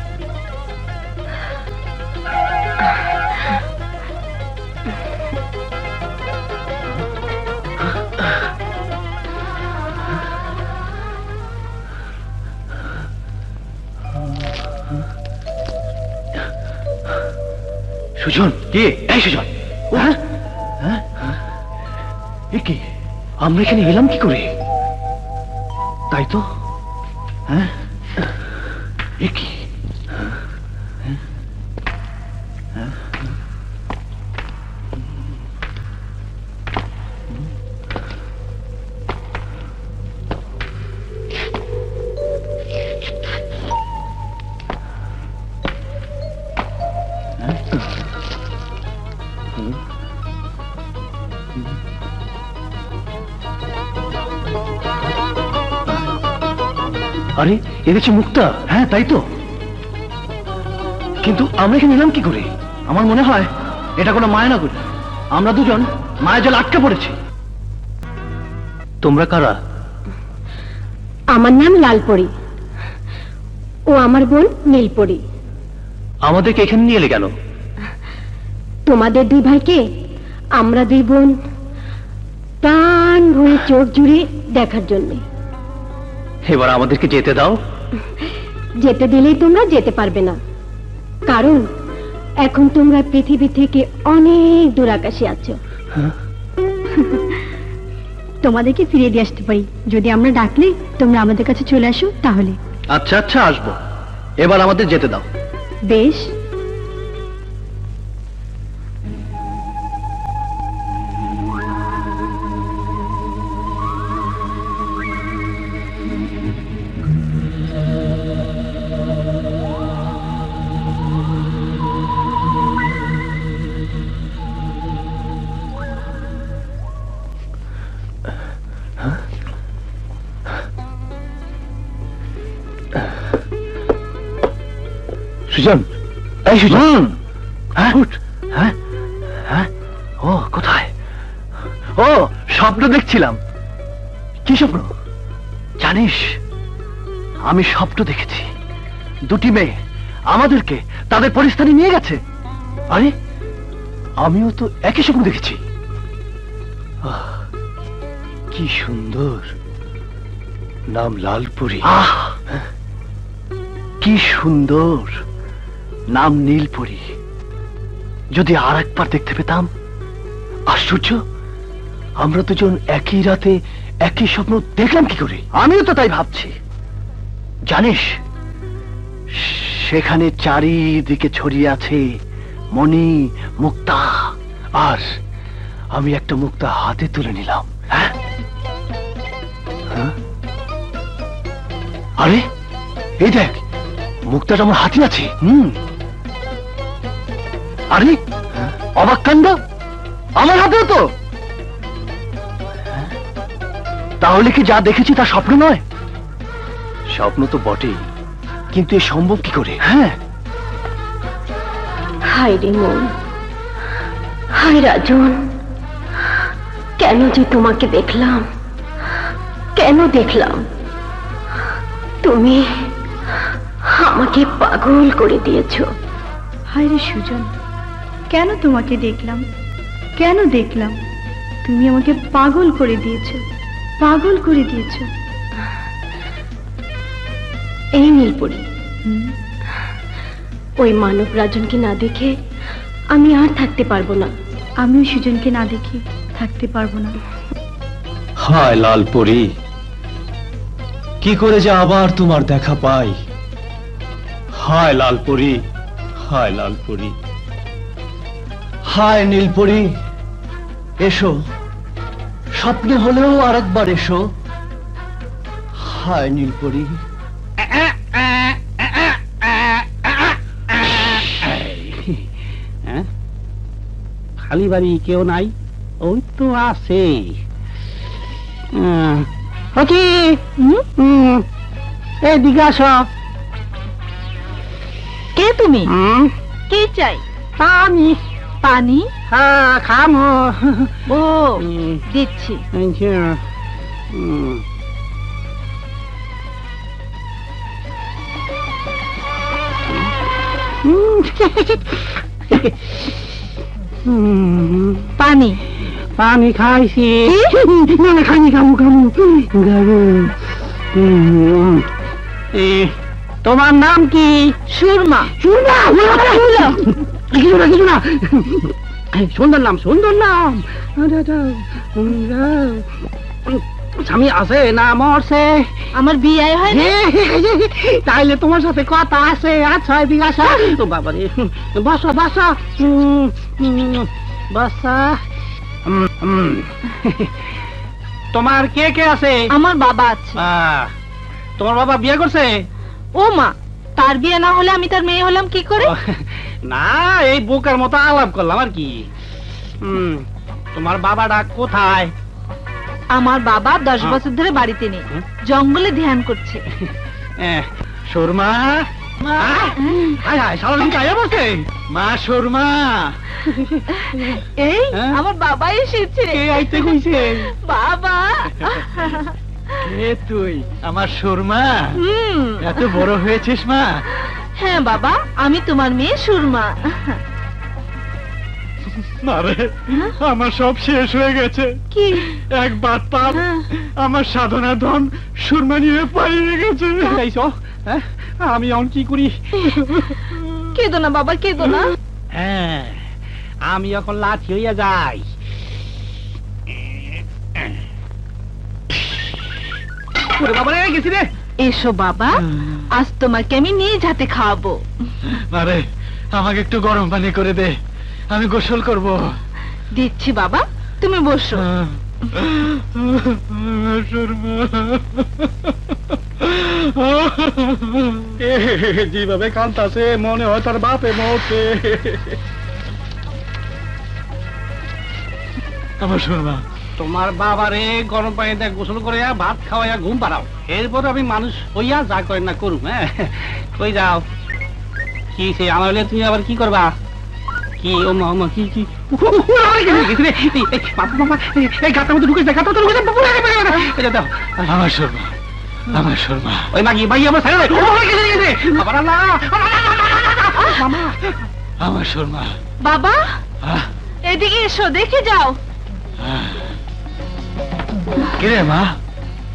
সুজন, কে? এই সুজন, কি আমরা এখানে এলাম কি করে? তাই তো। হ্যাঁ, এ কি? আরে, এ দেখছি মুক্তা। হ্যাঁ, তাই তো। কিন্তু আমরা এখানে এলাম কি করে? আমার মনে হয় এটা কোনো মায়ানগর। আমরা দুজন মায়া জল আটকে পড়েছি। তোমরা কারা? আমার নাম লালপরি, ও আমার বোন নীলপরি। আমাদেরকে এখানে নিয়ে এলে কেন? তোমাদের দুই ভাইকে আমরা দুই বোন প্রাণ ভরে চোখ জুড়ে দেখার জন্য। এবার আমাদেরকে যেতে দাও। যেতে দিলেই তোমরা যেতে পারবে না, কারণ এখন তোমরা পৃথিবী থেকে অনেক দূর আকাশে আছো। তোমাদেরকে ফিরিয়ে দিয়ে আসতে পারি যদি আমরা ডাকলে তোমরা আমাদের কাছে চলে আসো তাহলে। আচ্ছা আচ্ছা, আসবো। এবার আমাদের যেতে দাও। বেশ। সুজন, এই সুজন। হ্যাঁ হ্যাঁ হ্যাঁ, ও কোথায়? ও, স্বপ্ন দেখছিলাম। কি স্বপ্ন জানিস? আমি স্বপ্ন দেখেছি দুটি মেয়ে আমাদেরকে তাদের পরিস্থানে নিয়ে গেছে। আরে, আমিও তো একই স্বপ্ন দেখেছি। কি সুন্দর নাম, লালপুরী। কি সুন্দর নাম, নীলপরী। যদি আর একবার দেখতে পেতাম। আশ্চর্য, আমরা দুজন একই রাতে একই স্বপ্ন দেখলাম কি করে? আমিও তো তাই ভাবছি। জানিস, সেখানে চারিদিকে ছড়িয়ে আছে মণি, মুক্তা, আর আমি একটা মুক্তা হাতে তুলে নিলাম। হ্যাঁ, আরে এই দেখ, মুক্তাটা আমার হাতে আছে। আরে অবাক কাণ্ড, আমার হাতেও তো। তাহলে কি যা দেখেছি তা স্বপ্ন নয়? স্বপ্ন তো বটেই, কিন্তু এ সম্ভব কি করে? হ্যাঁ, হায় রে মন, হায় রাজন, কেন যে তোমাকে দেখলাম, কেন দেখলাম? তুমি আমাকে পাগল করে দিয়েছো। হায় রে সুজন, কেন তোমাকে দেখলাম, কেন দেখলাম? তুমি আমাকে পাগল করে দিয়েছো, পাগল করে দিয়েছো। এই নীলপরী, ওই মানব রাজনকে না দেখে আমি আর থাকতে পারবো না। আমিও সুজনকে না দেখে থাকতে পারবো না। হায় লালপরী, কি করে যে আবার তোমার দেখা পাই। হায় লালপরী, হায় লালপরী, হায় নীলপরী, এসো, স্বপ্নে হলেও আরেকবার এসো। হায় নীলপরী। খালি বাড়ি কেউ নাই? ওই তো আছে। এদিকে আসো। কে তুমি? কি চাই? পানি। পানি? হ্যাঁ, খামো। ও, দিচ্ছি। পানি? পানি খাইছি। না না, খাইনি, খামু খামু খাবো। তোমার নাম কি? সুরমা। সুরমা? কিছু না, কিছু না। সুন্দর নাম, সুন্দর নাম। স্বামী আছে না মরছে? আমার বিয়ে হয় না। তাইলে তোমার সাথে কথা আছে। আচ্ছা, এদিকে আসা। তো বাবারে, বসো বসো বসা। তোমার কে কে আছে? আমার বাবা আছে। তোমার বাবা বিয়ে করছে? ও মা, তার বিয়ে না হলে আমি তার মেয়ে হলাম কি করে? না, এই বোকার মতো আলাপ করলাম আর কি। তোমার বাবাটা কোথায়? আমার বাবা 10 বছর ধরে বাড়িতে নেই, জঙ্গলে ধ্যান করছে। সুরমা, মা সুরমা। এই আমার বাবা এসেছে। আইতে কইছে? বাবা। কে তুই? আমার সুরমা? এত বড় হয়েছিস মা? হ্যাঁ বাবা, আমি তোমার মেয়ে সুরমা। আরে আমার সব শেষ হয়ে গেছে। কি? এক বাত পাপ আমার সাধনা ধন সুরমা নিয়ে পালিয়ে গেছে। আমি এখন কি করি? কেঁদো না বাবা, কেঁদো না। হ্যাঁ, আমি এখন লাঠি হইয়া যাই। ওরে বাবা রে, গেছি রে। এসো বাবা, আজ তোমাকে আমি নিজ হাতে খাওয়াবো। আরে আমাকে একটু গরম পানি করে দে, আমি গোসল করব। দিচ্ছি বাবা, তুমি বসো। যেভাবে কাঁদতাছে মনে হয় তার বাপে মরছে। আমার সুরমা, তোমার বাবারে গরম পানিতে গোসল করে ভাত খাওয়াইয়া ঘুম পাড়াও, এরপর আমি মানুষ হইয়া যা করেন না করুম। হ্যাঁ, কই যাও? কি সে আমার হলে তুমি আবার কি করবা? কি ও মা কি কি আমার সুরমা, আমার সুরমা। ওই মাগি ভাই আমার ছেড়ে দে। আবার আল্লাহ, মামা আমার সুরমা। বাবা এদিকে এসো, দেখে যাও। কিরে মা?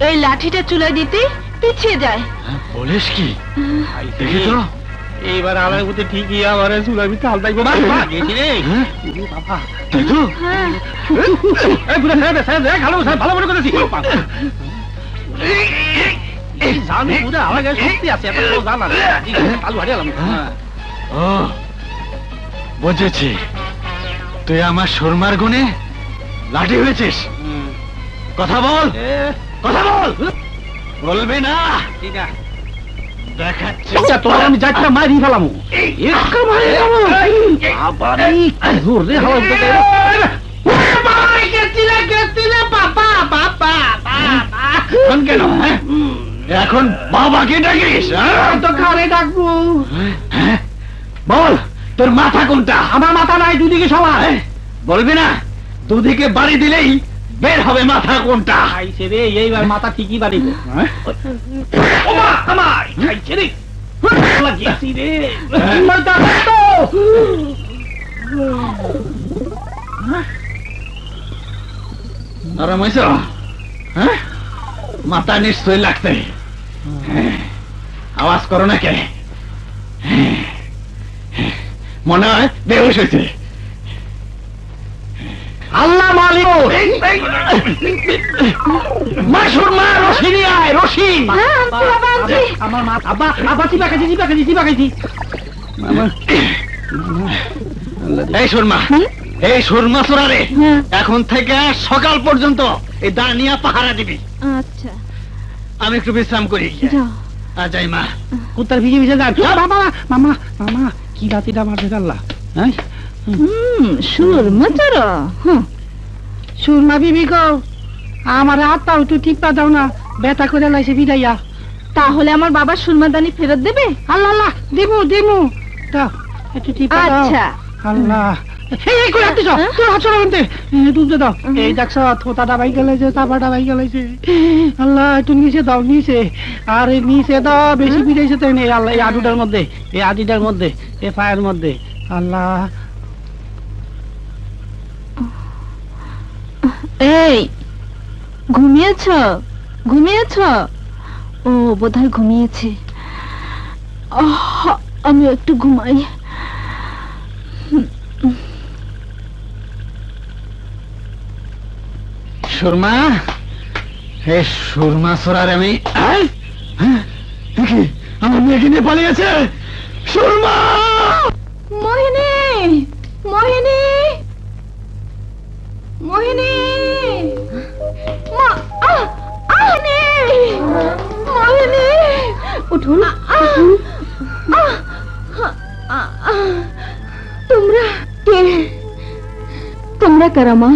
এই লাঠিটা চুলায় দিতে পিছিয়ে যায়। বলিস কি? দেখি তো। এইবার আমার মধ্যে ঠিকই আমার চুলার ভিতরে হালতাই গো। গেছি রে বাবা। তাই তো? হ্যাঁ, এই বুড়া ছেড়ে দে, ছেড়ে দে। ভালো মনে করেছি। এই জানি বুড়া আমার গায়ে শক্তি আছে, এত জানা আলু হারিয়ালাম। ও বুঝেছি, তুই আমার সুরমার গুণে লাঠি হয়েছিস। কথা বল, কথা বল। বলবি না? ঠিক আছে, দেখাচ্ছি তোর আমি যাচ্ছি মারি ফেলাম। কেন এখন বাবাকে ডাকিস? তো কারে ডাকবো? বল, তোর মাথা কোনটা? আমার মাথা নাই, দুদিকে সমান। বলবি না? দুদিকে বাড়ি দিলেই বের হবে মাথা কোনটা। খাইছে রে, এইবার মাথা ঠিকই বাড়িব। আমার খাইছে রে, গেছি রে। আরাম হয়েছ? মাথা নিশ্চয় লাগতে। আওয়াজ করো না কে? মনে হয় বেহুশ হয়েছে। আল্লাহ মালিক, মাসুর মা রশি নিয়ে আয়, রশি। আমার মা আব্বা আব্বা চিপা খাইছি, চিপা খাইছি, চিপা খাইছি। এই সুরমা, এই সুরমা চোরারে এখন থেকে সকাল পর্যন্ত এই দাঁড়িয়া পাহারা দিবি। আচ্ছা আমি একটু বিশ্রাম করি। যাই মা। কুত্তার ভিজে ভিজে যান। বাবা মামা মামা কি রাতিটা মারছে আল্লাহ। হ্যাঁ, সুরমা চোরা। সুরমা বিবি গো, আমার হাতটা একটু টিপা দাও না, ব্যথা করে লাইছে বিদাইয়া। তাহলে আমার বাবা সুরমাদানি ফেরত দেবে? আল্লাহ আল্লাহ, দিমু দিমু, দাও একটু টিপা দাও। আচ্ছা আল্লাহ, এই কই হাঁটতেছ? তোর হাত ছড়া আনতে দুধ দাও। এই দেখছ থোতাটা ভাই গেলাইছে, চাপাটা ভাই গেলাইছে। আল্লাহ একটু নিচে দাও, নিচে। আর এই নিচে দাও, বেশি পিটাইছে তাই নেই। আল্লাহ এই আডুটার মধ্যে, এই আডিটার মধ্যে, এই পায়ের মধ্যে। আল্লাহ, এই ঘুমিয়েছ? ঘুমিয়েছ? ও বোধহয় ঘুমিয়েছে। আমি একটু ঘুমাই। সুরমা, হে সুরমা চোরার আমি আমার মেয়েকে নিয়ে পালিয়েছে। সুরমা! মোহিনী, মোহিনী, মোহিনী, মোহিনী, উঠুন। তোমরা কে? তোমরা কারা মা?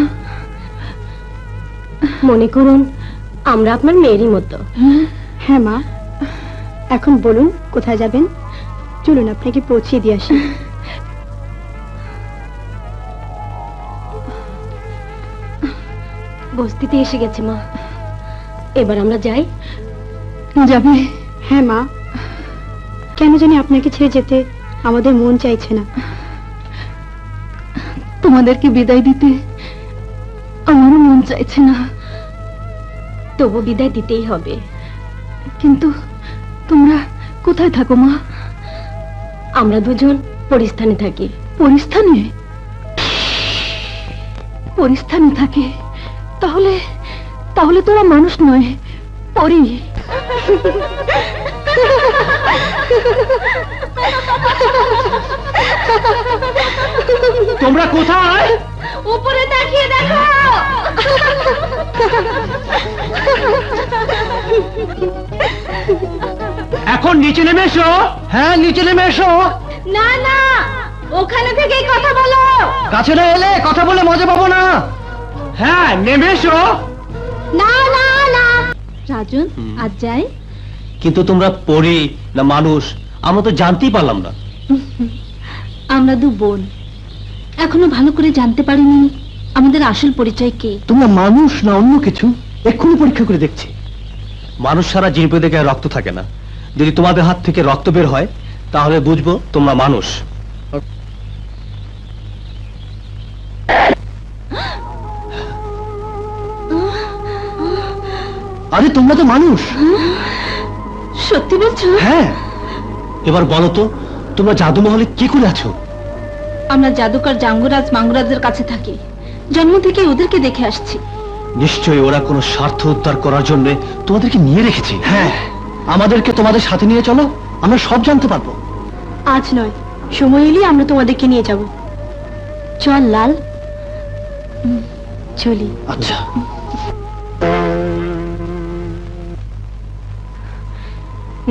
মনে করুন আমরা আপনার মেয়েরই মতো। হ্যাঁ মা, এখন বলুন কোথায় যাবেন? চলুন আপনাকে পৌঁছে দিয়ে আসি। বস্তিতে এসে গেছে মা, এবার আমরা যাই। যাবে? হ্যাঁ মা, কেন জানি আপনাকে ছেড়ে যেতে আমাদের মন চাইছে না। তোমাদেরকে বিদায় দিতে আমারও মন চাইছে না। তবু বিদায় দিতেই হবে। কিন্তু তোমরা কোথায় থাকো মা? আমরা দুজন পরিস্থানে থাকি। পরিস্থানে? পরিস্থানে থাকে? তাহলে তাহলে তোরা মানুষ নয়, পরি। তোমরা কোথায়? উপরে তাকিয়ে দেখো। এখন নিচে নেমে এসো। হ্যাঁ, নিচে নেমে এসো। না না, ওখানে থেকেই কথা বলো। কাছে না এলে কথা বলে মজা পাবো না। হ্যাঁ, নেমে এসো। না না না রাজন, আজ যাই। কিন্তু তোমরা পরি না মানুষ আমরা তো জানতেই পারলাম না। আমরা দু বোন, এখনো ভালো করে জানতে পারিনি আমাদের আসল পরিচয় কি। তোমরা মানুষ না অন্য কিছু, এক্ষুনি পরীক্ষা করে দেখছি। মানুষ সারা জিনিস দেখে রক্ত থাকে না। যদি তোমাদের হাত থেকে রক্ত বের হয় তাহলে বুঝবো তোমরা মানুষ। আরে তোমরা তো মানুষ। সত্যি বলছো? হ্যাঁ। এবার বলো তো, তোমরা জাদু মহলে কি করে আছো? আমরা জাদুকর জাঙ্গরাজ মাঙ্গরাজের কাছে থাকি, জন্ম থেকে ওদেরকে দেখে আসছি। নিশ্চয়ই ওরা কোনো স্বার্থ উদ্ধার করার জন্য তোমাদেরকে নিয়ে রেখেছে। হ্যাঁ, আমাদেরকে তোমাদের সাথে নিয়ে চলো, আমরা সব জানতে পারবো। আজ নয়, সময় এলেই আমরা তোমাদেরকে নিয়ে যাব। চল লাল, চলি। আচ্ছা।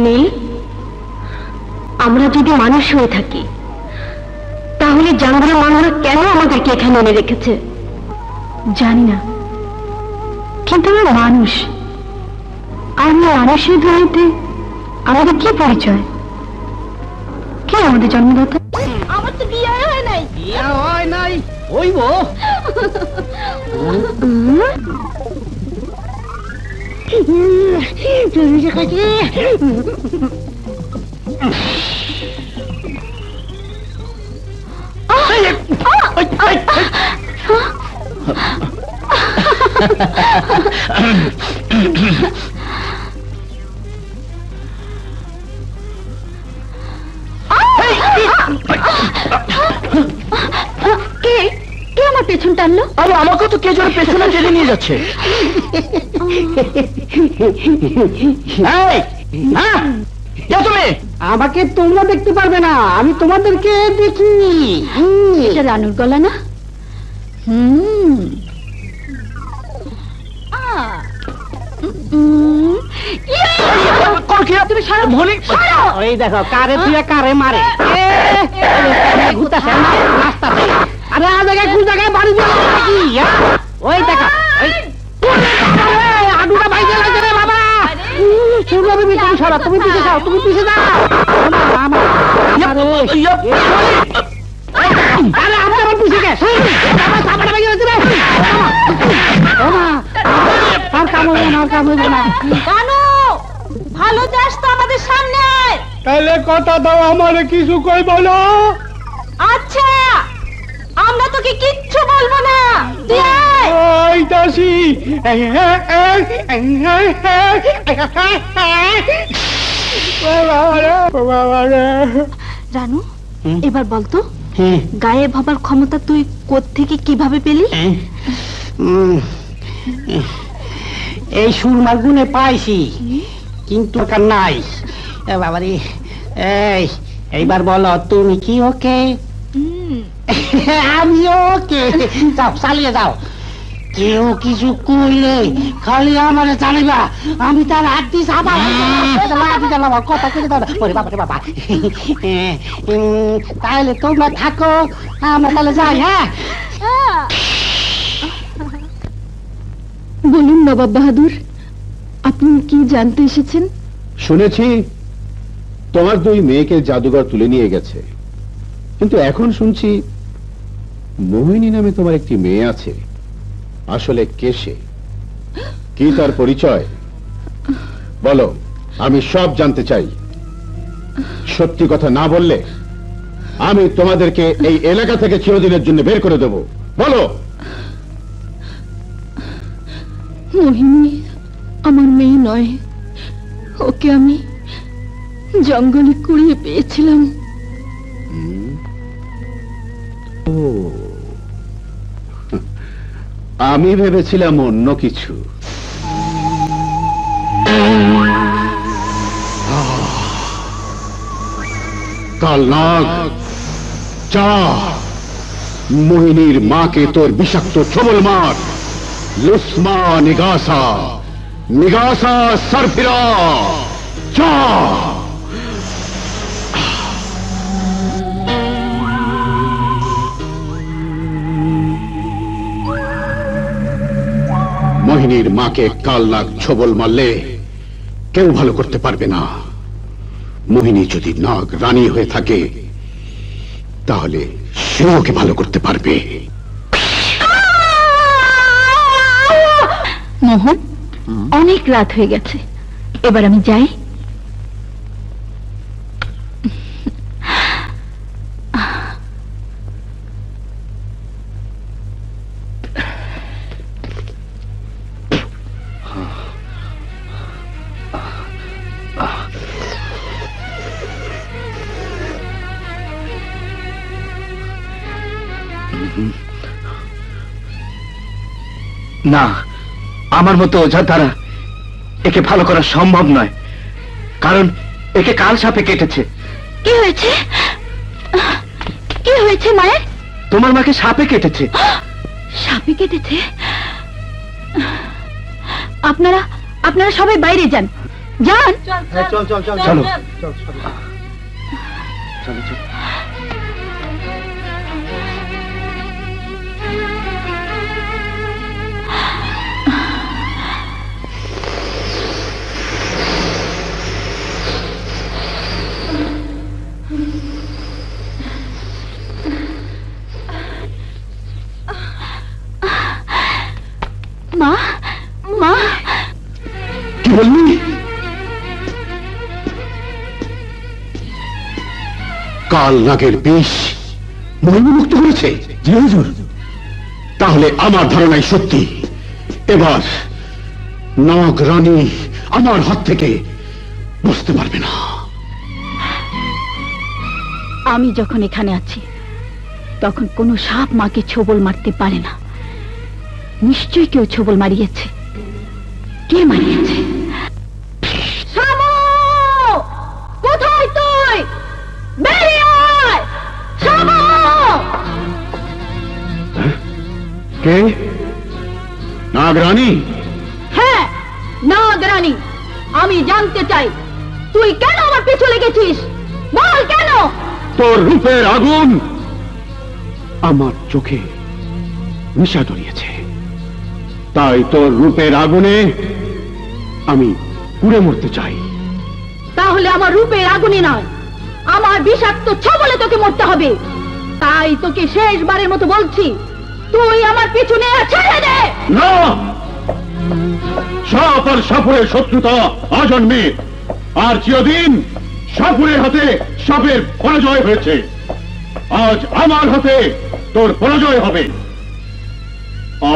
নীল, আমরা যদি মানুষ হয়ে থাকি তাহলে জাঙ্গলের মানুষরা কেন আমাদেরকে এখানে এনে রেখেছে জানি না, কিন্তু আমরা মানুষ। আর আমরা মানুষের দুনিয়াতে আমাদের কি পরিচয়? কে আমাদের জন্মদাতা? আমার তো বিয়ে হয় নাই। বিয়ে হয় নাই, হইব। কে কে আমার পেছন টানলো? আরে আমাকে তো কে জোরে পেছনে টেনে নিয়ে যাচ্ছে। তুমি আমাকে তোমরা দেখতে পারবে না, আমি তোমাদেরকে দেখি। এটা রানুর গলা না? ওই দেখো কারে দিয়ে কারে মারে। ঘুরতেছে রাস্তাতে। আরে আ জায়গায় কোন জায়গায় বাড়ি দিয়ে নাকি? ওই দেখো আডুটা ভাই গেছে রে বাবা। তুমি সরা, তুমি পিছে যাও, তুমি পিছে যাও। আরে আমি আমার পিছে গেছে। সামনে ভাই গেছে রে। আর কাম হবে না, আর কাম হবে না। কানু, ভালো যাস তো আমাদের সামনে। তাহলে কথা দাও, আমারে কিছু কই বলো। আচ্ছা, আমরা তোকে কিচ্ছু বলবো না, তুই আয়। ওই দাসি। রানু, এবার বলতো গায়ে ভাবার ক্ষমতা তুই কোত্থেকে কিভাবে পেলি? এই সুরমার গুনে পাইছি, কিন্তু ওখান নাই। বাবারে, এইবার বলো তুমি কি ওকে? আমি ওকে। যাও, চালিয়ে যাও। কেউ কিছু কইলে খালি আমার জানিবা, আমি তার হাত দিয়ে কথা করে দাও। বাবা রে বাবা। তাহলে তোমরা থাকো, আমরা তাহলে যাই। হ্যাঁ, বলুন নবাব বাহাদুর, আপনি কি জানতে এসেছেন? শুনেছি তোমার দুই মেয়েকে জাদুঘর তুলে নিয়ে গেছে, কিন্তু এখন শুনছি মোহিনী নামে তোমার একটি মেয়ে আছে। আসলে কে সে? কি তার পরিচয় বলো, আমি সব জানতে চাই। সত্যি কথা না বললে আমি তোমাদেরকে এই এলাকা থেকে চিরদিনের জন্য বের করে দেব। বলো। মোহিনী আমার মেয়ে নয়, ওকে আমি জঙ্গলে কুড়িয়ে পেয়েছিলাম। আমি ভেবেছিলাম অন্য কিছু। কালনাগ, যা মোহিনীর মাকে তোর বিষাক্ত ছবল মার। লুসমা নিগাসা, নিগাসা সারফিরা, যা। মোহিনীর মাকে কালনাগ ছবল মারলে কেউ ভালো করতে পারবে না। মোহিনী যদি নাগ রানী হয়ে থাকে তাহলে সে ওকে ভালো করতে পারবে। মোহন, অনেক রাত হয়ে গেছে, এবার আমি যাই। না, আমার মতো ওঝার দ্বারা একে ভালো করা সম্ভব নয়, কারণ একে কাল সাপে কেটেছে। কি হয়েছে? কি হয়েছে মায়ের? তোমার মাকে সাপে কেটেছে। সাপে কেটেছে? আপনারা আপনারা সবাই বাইরে যান, যান। চলো চলো চলো চলো। মা, মা, কি বললি? কালনাগের বিষ মোহিনী মুক্ত করেছে? জি হুজুর। তাহলে আমার ধারণাই সত্যি। এবার নাগ রানী আমার হাত থেকে বুঝতে পারবে না। আমি যখন এখানে আছি তখন কোনো সাপ মাকে ছোবল মারতে পারে না। নিশ্চয়ই কেউ ছোবল মারিয়েছে। কে মারিয়েছে? কোথায় তুই? বেরিয়ে আয়! কে? নাগ রানী? হ্যাঁ, নাগ রানী। আমি জানতে চাই তুই কেন আমার পিছু লেগেছিস? বল কেন? তোর রূপের আগুন আমার চোখে নেশা ধরিয়েছে, তাই তোর রূপের আগুনে আমি পুড়ে মরতে চাই। তাহলে আমার রূপের আগুনে নয়, আমার বিষাক্ত ছবলে তোকে মরতে হবে। তাই তোকে শেষবারের মতো বলছি, তুই আমার পিছু নিয়ে ছেড়ে দে। না, সাপ আর সাপুরের শত্রুতা আজন্মের, আর চিরদিন সাপুরের হাতে সাপের পরাজয় হয়েছে। আজ আমার হাতে তোর পরাজয় হবে।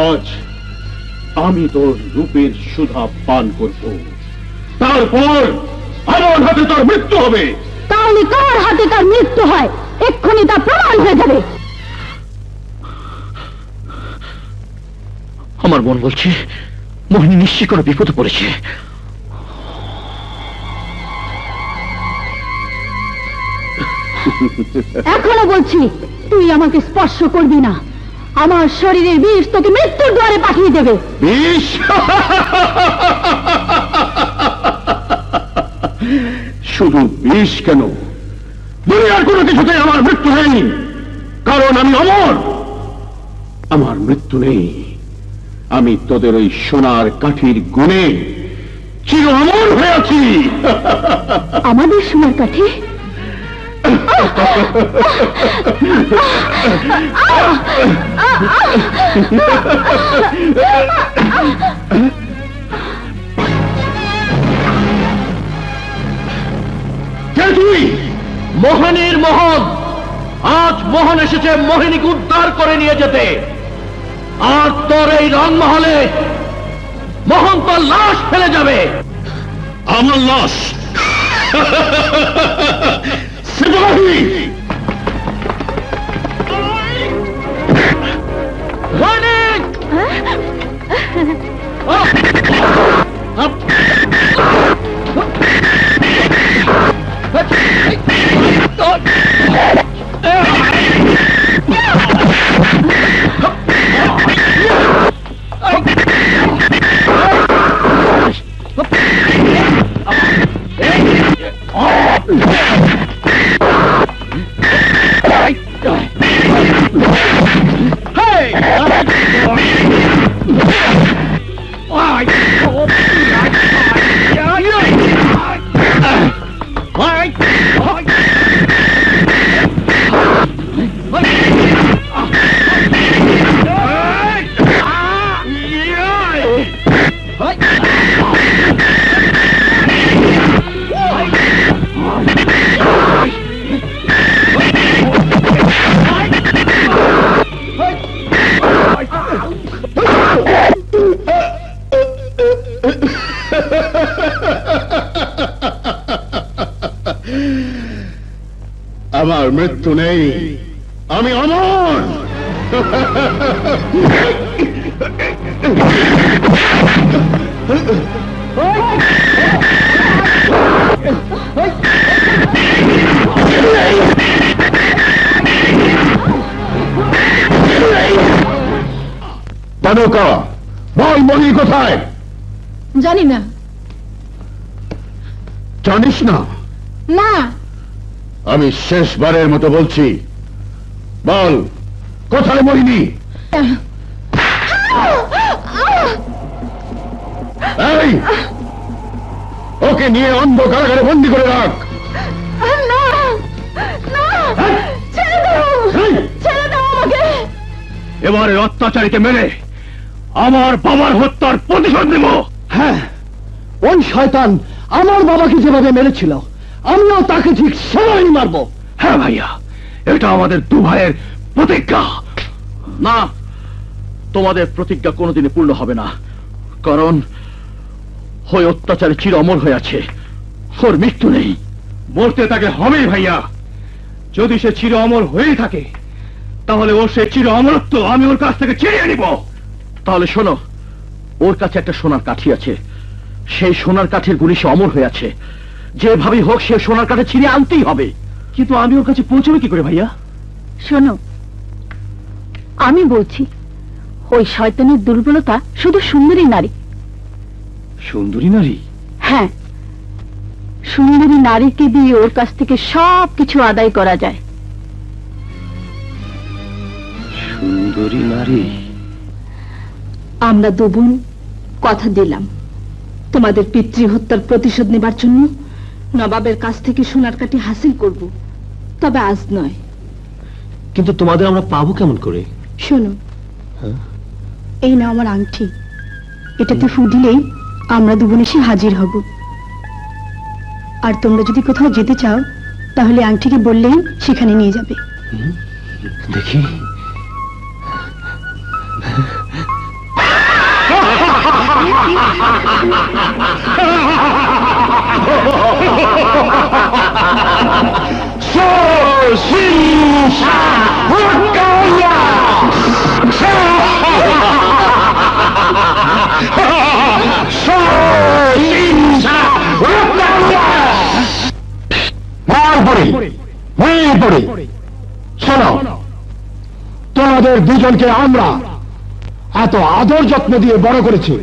আজ আমি তোর রূপের সুধা পান করব, তারপর আমার হাতে তোর মৃত্যু হবে। তাহলে কার হাতে তার মৃত্যু হয় এক্ষুনি তা প্রমাণ হয়ে যাবে। আমার বোন বলছে মোহিনী নিশ্চয়ই কোনো বিপদে পড়েছে। এখনো বলছি, তুই আমাকে স্পর্শ করবি না। আমার শরীরের বিষ তোকে মৃত্যুর দ্বারে পাঠিয়ে দেবে। বিষ? শুধু বিষ কেন, দুনিয়ার কোনো কিছুতেই আমার মৃত্যু হয়নি, কারণ আমি অমর। আমার মৃত্যু নেই। আমি তোদের ওই সোনার কাঠির গুণে চির অমর হয়ে আছি। আমাদের সোনার কাঠি? কে তুই? মোহনের মোহন, আজ মোহন এসেছে মোহিনীকে উদ্ধার করে নিয়ে যেতে, আর তোর এই রংমহলে মোহন তোর লাশ ফেলে যাবে। আমার লাশ? সিপাহী! আমার মৃত্যু নেই, আমি অমর। তানুকা, বল মহি কোথায়? জানি না। জানিস না? না। আমি শেষবারের মতো বলছি, বল কোথায় মোহিনী? এই, ওকে নিয়ে অন্ধ কারাগারে বন্দী করে রাখ। না, না, ছেড়ে দাও, ছেড়ে দাও আমাকে। এবারে অত্যাচারীকে মেরে আমার বাবার হত্যার প্রতিশোধ নেব। হ্যাঁ, ওই শয়তান আমার বাবাকে যেভাবে মেরেছিল, আমিও তাকে ঠিক সেভাবেই মারবো। হ্যাঁ ভাইয়া, এটা আমাদের দু ভাইয়ের প্রতিজ্ঞা। না, তোমাদের প্রতিজ্ঞা কোনোদিনই পূর্ণ হবে না, কারণ ওই অত্যাচারী চির অমর হয়ে আছে, ওর মৃত্যু নেই। মরতে তাকে হবেই ভাইয়া। যদি সে চির অমর হয়েই থাকে, তাহলে ওর সে চির অমরত্ব আমি ওর কাছ থেকে ছিনিয়ে নিব। তাহলে শোনো, ওর কাছে একটা সোনার কাঠি আছে, সেই সোনার কাঠির গুলি সে অমর হয়ে আছে। যেভাবেই হোক সে সোনার কাঠে ছিনিয়ে আনতেই হবে। কিন্তু আমি ওর কাছে পৌঁছবে কি করে ভাইয়া? শোনো, আমি বলছি, ওই শয়তানের দুর্বলতা শুধু সুন্দরী নারী। সুন্দরী নারী? হ্যাঁ, সুন্দরী নারীকে দিয়ে ওর কাছ থেকে সব কিছু আদায় করা যায়। সুন্দরী নারী? আমরা দুবোন কথা দিলাম, তোমাদের পিতৃ হত্যার প্রতিশোধ নেবার জন্য নবাবের কাছ থেকে সোনার কাঠি হাসিল করব, তবে আজ নয়। কিন্তু তোমাদের আমরা পাবো কেমন করে? শোনো, এই না আমার আংটি, এটাতে ফু দিলেই আমরা দুবোন এসে হাজির হব। আর তোমরা যদি কোথাও যেতে চাও, তাহলে আংটিকে বললেই সেখানে নিয়ে যাবে। দেখি। শোনো, তোমাদের দুজনকে আমরা এত আদর যত্ন দিয়ে বড় করেছি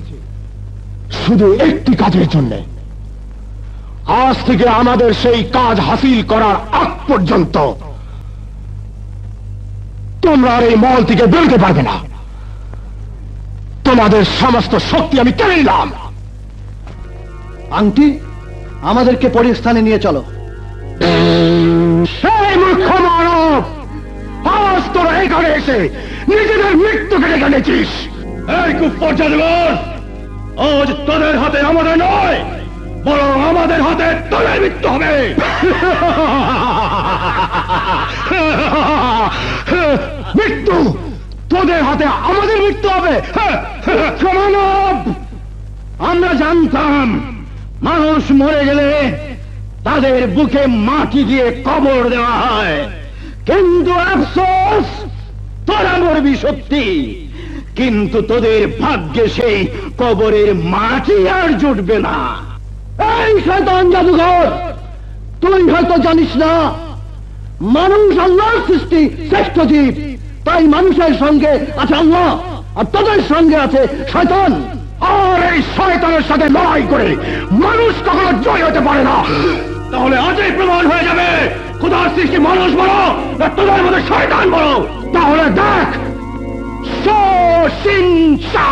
শুধু একটি কাজের জন্য। আজ থেকে আমাদের সেই কাজ হাসিল করার আগ পর্যন্ত তোমরা আর এই মহল থেকে বেরোতে পারবে না। তোমাদের সমস্ত শক্তি আমি কেড়ে নিলাম। আংটি, আমাদেরকে পরের স্থানে নিয়ে চলো। সেই মূর্খ মানব, আজ তোরা এখানে এসে নিজেদের মৃত্যুকে ডেকে এনেছিস। এই কুপর্যা দিবস আজ তোদের হাতে আমাদের নয়, বরং আমাদের হাতে তোদের মৃত্যু হবে। মৃত্যু তোদের হাতে আমাদের মৃত্যু হবে। মানব, আমরা জানতাম মানুষ মরে গেলে তাদের বুকে মাটি দিয়ে কবর দেওয়া হয়, কিন্তু আফসোস তোরা মরবি সত্যি, কিন্তু তোদের ভাগ্যে সেই কবরের মাটি আর জুটবে না। এই শয়তান জাদুঘর, তুই হয়তো জানিস না মানুষ আল্লাহর সৃষ্টি শ্রেষ্ঠ জীব, তাই মানুষের সঙ্গে আছে আল্লাহ আর তোদের সঙ্গে আছে শয়তান। আর এই শয়তানের সাথে লড়াই করে মানুষ কখনো জয় হতে পারে না। তাহলে আজই প্রমাণ হয়ে যাবে খোদার সৃষ্টি মানুষ বড় না তোদের মধ্যে শয়তান বড়। তাহলে দেখ শোষিংসা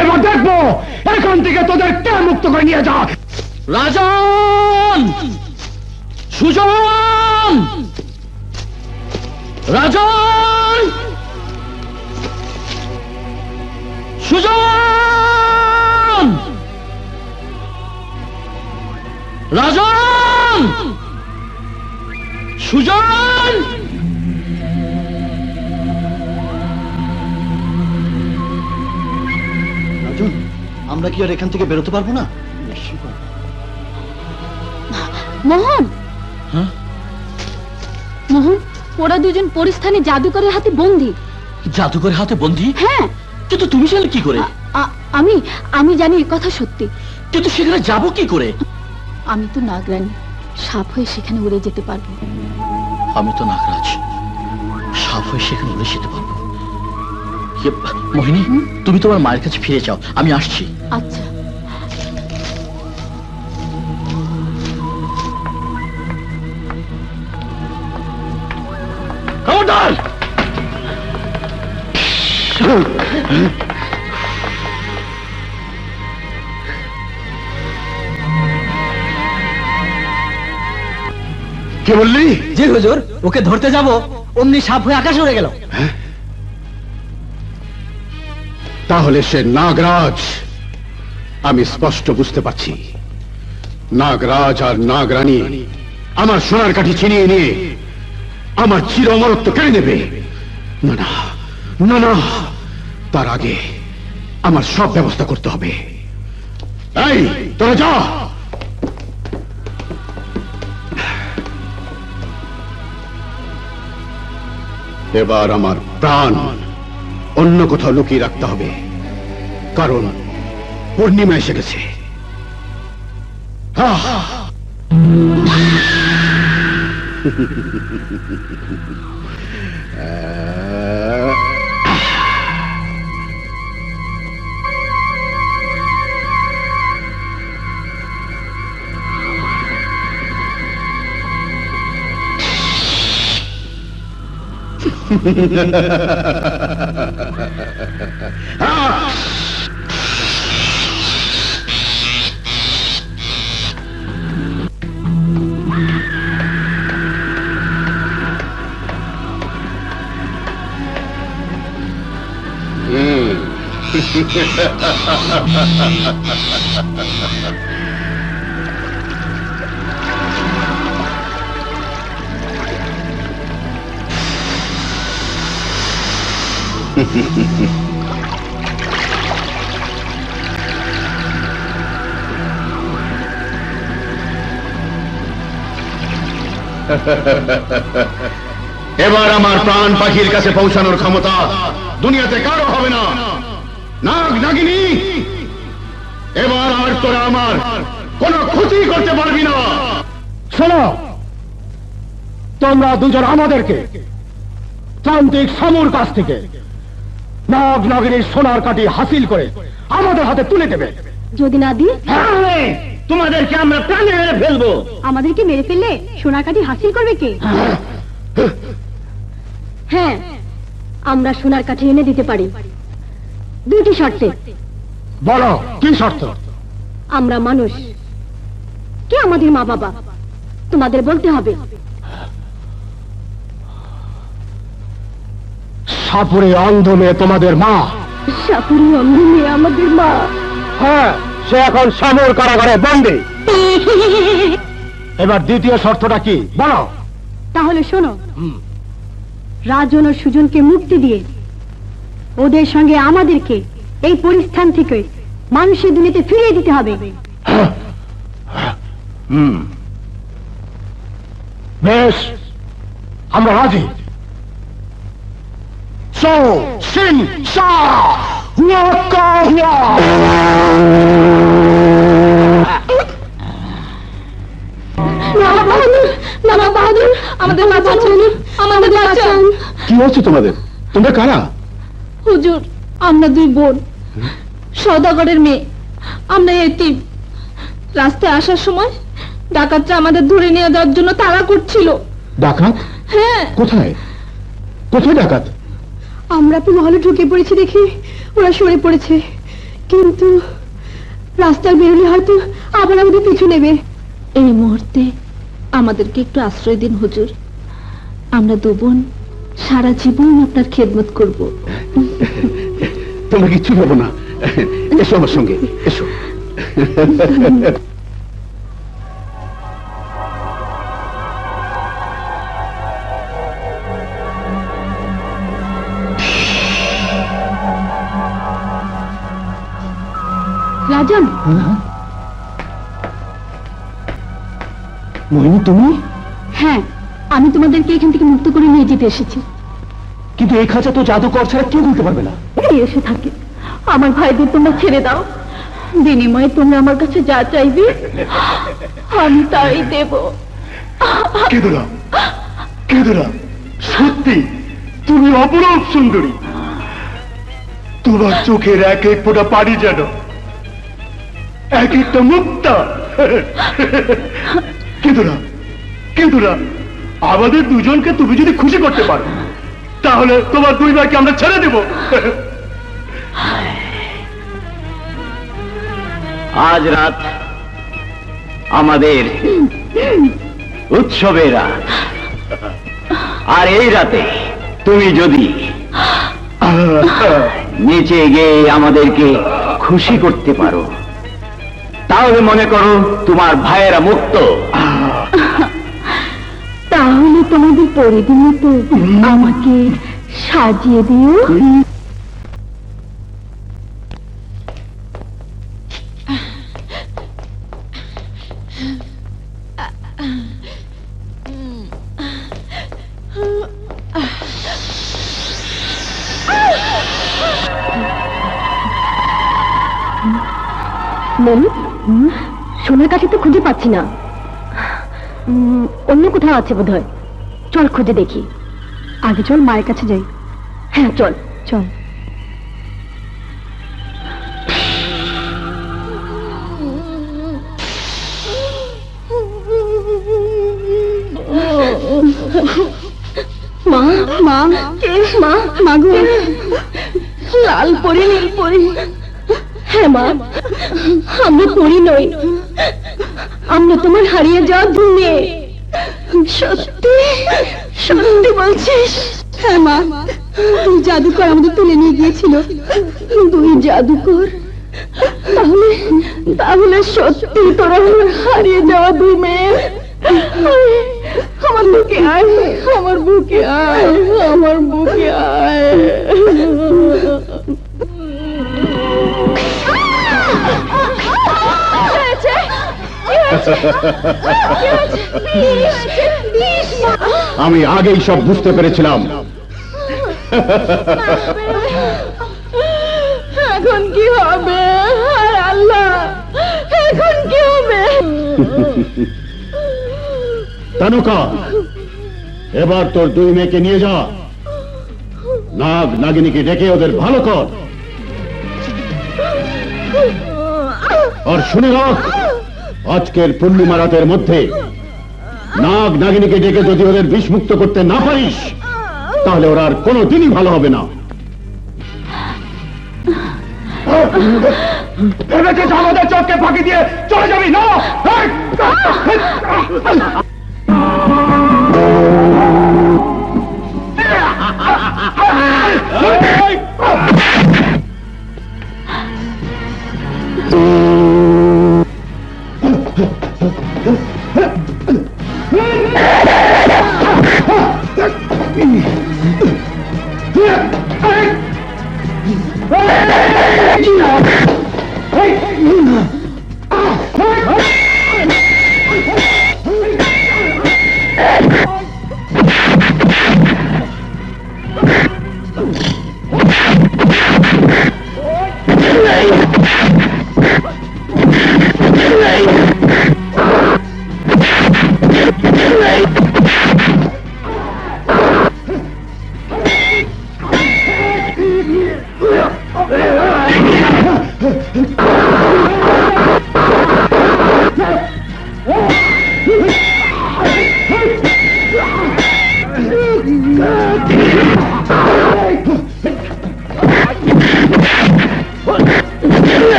এবার দেখবো এখান থেকে তোদের কে মুক্ত করে নিয়ে যা। রাজন, সুজন, রাজন, সুজন, রাজন, সুজন। রাজন, আমরা কি আর এখান থেকে বেরোতে পারবো না? মোহন, মোহন, ওরা দুজন পরিস্থানে জাদুকরের হাতে বন্দী। জাদুকরের হাতে বন্দী? হ্যাঁ। কিন্তু তুমি জানলে কি করে? আমি জানি এ কথা সত্যি, কিন্তু সেখানে যাবো কি করে? আমি তো নাগরানী, সাপ হয়ে সেখানে উড়ে যেতে পারবো। আমি তো নাগরাজ, সাপ হয়ে সেখানে উড়ে যেতে পারবো। মোহিনী, তুমি তোমার মায়ের কাছে ফিরে যাও, আমি আসছি। আচ্ছা। খবরদার! কি বললি? জি হুজুর, ওকে ধরতে যাব, অমনি সাপ হয়ে আকাশে উড়ে গেল। তাহলে সে নাগরাজ। আমি স্পষ্ট বুঝতে পারছি নাগরাজ আর নাগরানী আমার সোনার কাঠি ছিনিয়ে নিয়ে আমার চির অমরত্ব কেড়ে নেবে। না না না না, তার আগে আমার সব ব্যবস্থা করতে হবে। এই তোরা যা। এবার আমার প্রাণ অন্য কোথাও লুকিয়ে রাখতে হবে, কারণ পূর্ণিমা এসে গেছে। এবার আমার প্রাণ পাখির কাছে পৌঁছানোর ক্ষমতা দুনিয়াতে কারো হবে না। নাগ নাগিনী, এবার আর তোরা আমার কোনো ক্ষতি করতে পারবি না। শোনো, তোমরা দুজন আমাদেরকে প্রান্তিক সামুর কাছ থেকে নাগ নাগিনীর সোনার কাঠি হাসিল করে আমাদের হাতে তুলে দেবে। যদি না দিই তোমাদেরকে আমরা প্রাণে মেরে ফেলবো। আমাদেরকে মেরে ফেললে সোনার কাঠি হাসিল করবে কে? হ্যাঁ, আমরা সোনার কাঠি এনে দিতে পারি, দুটি শর্তে। বলো কি শর্ত? আমরা মানুষ, কে আমাদের মা বাবা, তোমাদের বলতে হবে। সাপুরে অন্ধ মেয়ে তোমাদের মা? সাপুরে অন্ধ মেয়ে আমাদের মা? হ্যাঁ, সে এখন সামুর কারাগারে বন্দী। এবার দ্বিতীয় শর্তটা কি বলো? তাহলে শোনো, রাজন ও সুজনকে মুক্তি দিয়ে ওদের সঙ্গে আমাদেরকে এই পরিস্থান থেকে মানুষের দুনিয়াতে ফিরিয়ে দিতে হবে। বেশ, আমরা রাজি। সো সিন সা ওয়াকা ওয়া। নানা বাহাদুর, আমাদের বাঁচান, আমাদের বাঁচান। কি হচ্ছে তোমাদের? তোমরা কারা? হুজুর, আমরা দুই বোন, সওদাগরের মেয়ে। আমরা এতিম। রাস্তায় আসার সময় ডাকাতরা আমাদের ধরে নিয়ে যাওয়ার জন্য তাড়া করছিল। ডাকাত? হ্যাঁ। কোথায় কোথায় ডাকাত? আমরা তো মহলে ঢুকে পড়েছি দেখি ওরা সরে পড়েছে, কিন্তু রাস্তায় বেরোলে হয়তো আবার আমাদের পিছু নেবে। এই মুহূর্তে আমাদেরকে একটু আশ্রয় দিন হুজুর। আমরা দু বোন সারা জীবন আপনার খেদমত করব। তোমরা কিচ্ছু ভাবো না, এসো আমার সঙ্গে, এসো। রাজন, মোহিনী, তুমি? হ্যাঁ, আমি তোমাদেরকে এখান থেকে মুক্ত করে নিয়ে যেতে এসেছি। কিন্তু এই খাঁচা তো জাদুকর ছাড়া কেউ খুলতে পারবে না। এসে থাকে, আমার ভাইদের তোমরা ছেড়ে দাও, বিনিময়ে তোমরা আমার কাছে যা চাইবে আমি তাই দেব। কেদুরা, কেদুরা, সত্যি তুমি অপরূপ সুন্দরী। তোমার চোখের এক এক ফোঁটা পানি যেন এক একটা মুক্তা। কেদুরা, কেদুরা, আমাদের দুজনকে তুমি যদি খুশি করতে পারো তাহলে তোমার দুই ভাইকে আমরা ছেড়ে দেব। আজ রাত আমাদের উৎসবের রাত, আর এই রাতে তুমি যদি নিচে গিয়ে আমাদেরকে খুশি করতে পারো তাহলে মনে করো তোমার ভাইয়েরা মুক্ত। তাহলে তোমাদের পরিধি মতো আমাকে সাজিয়ে দিও। সোনার কাছে তো খুঁজে পাচ্ছি না, অন্য কোথাও আছে বোধহয়। চল খুঁজে দেখি। আগে চল মায়ের কাছে যাই। হ্যাঁ চল চল। মা, মা, কে মা, মাগো, লাল পরি নীল পরি। হ্যাঁ মা, আমরা পরি নই, আমরা তোমার হারিয়ে যাওয়া দুনিয়া। সত্যি সত্যি বলছিস? হ্যাঁ মা, দুই জাদুকর আমাদের তুলে নিয়ে গিয়েছিল। দুই জাদুকর? তাহলে তাহলে সত্যি তোরা হারিয়ে যাওয়া দুই মেয়ে। আমার বুকে আয়, আমার বুকে আয়, আমার বুকে আয়। আমি আগেই সব বুঝতে পেরেছিলাম। এখন কি হবে? হায় আল্লাহ, এখন কি হবে? তানুকা, এবার তোর দুই মেয়েকে নিয়ে যা, নাগ নাগিনীকে ডেকে ওদের ভালো কর। আর শুনে রাখ, আজকের পূর্ণিমা রাতের মধ্যে নাগ নাগিনীকে ডেকে যদি ওদের বিষমুক্ত করতে না পারিস, তাহলে ওরা আর কোনোদিনই ভালো হবে না। ভেবেছিস আমাদের চোখকে ফাঁকি দিয়ে চলে যাবি না?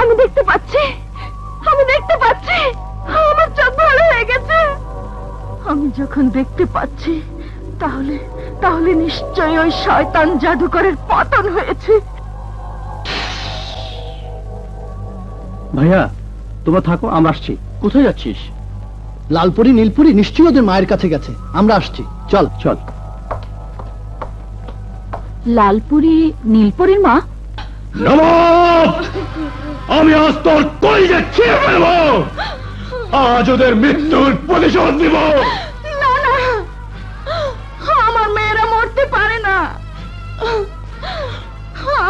আমি দেখতে পাচ্ছি, আমি দেখতে পাচ্ছি, আমার চোখ ভালো হয়ে গেছে। আমি যখন দেখতে পাচ্ছি, তাহলে তাহলে নিশ্চয়ই ওই শয়তান জাদুকরের পতন হয়েছে। ভাইয়া, তোমরা থাকো, আমরা আসছি। কোথায় যাচ্ছিস? লালপুরি নীলপুরি নিশ্চয়ই ওদের মায়ের কাছে গেছে, আমরা আসছি। চল চল। লালপুরি নীলপুরীর মা? নবাব, আমি আজ তোর কলিজা ছিঁড়ে ফেলবো, আজ ওদের মৃত্যুর প্রতিশোধ নিব। না না, আমার মেয়েরা মরতে পারে না,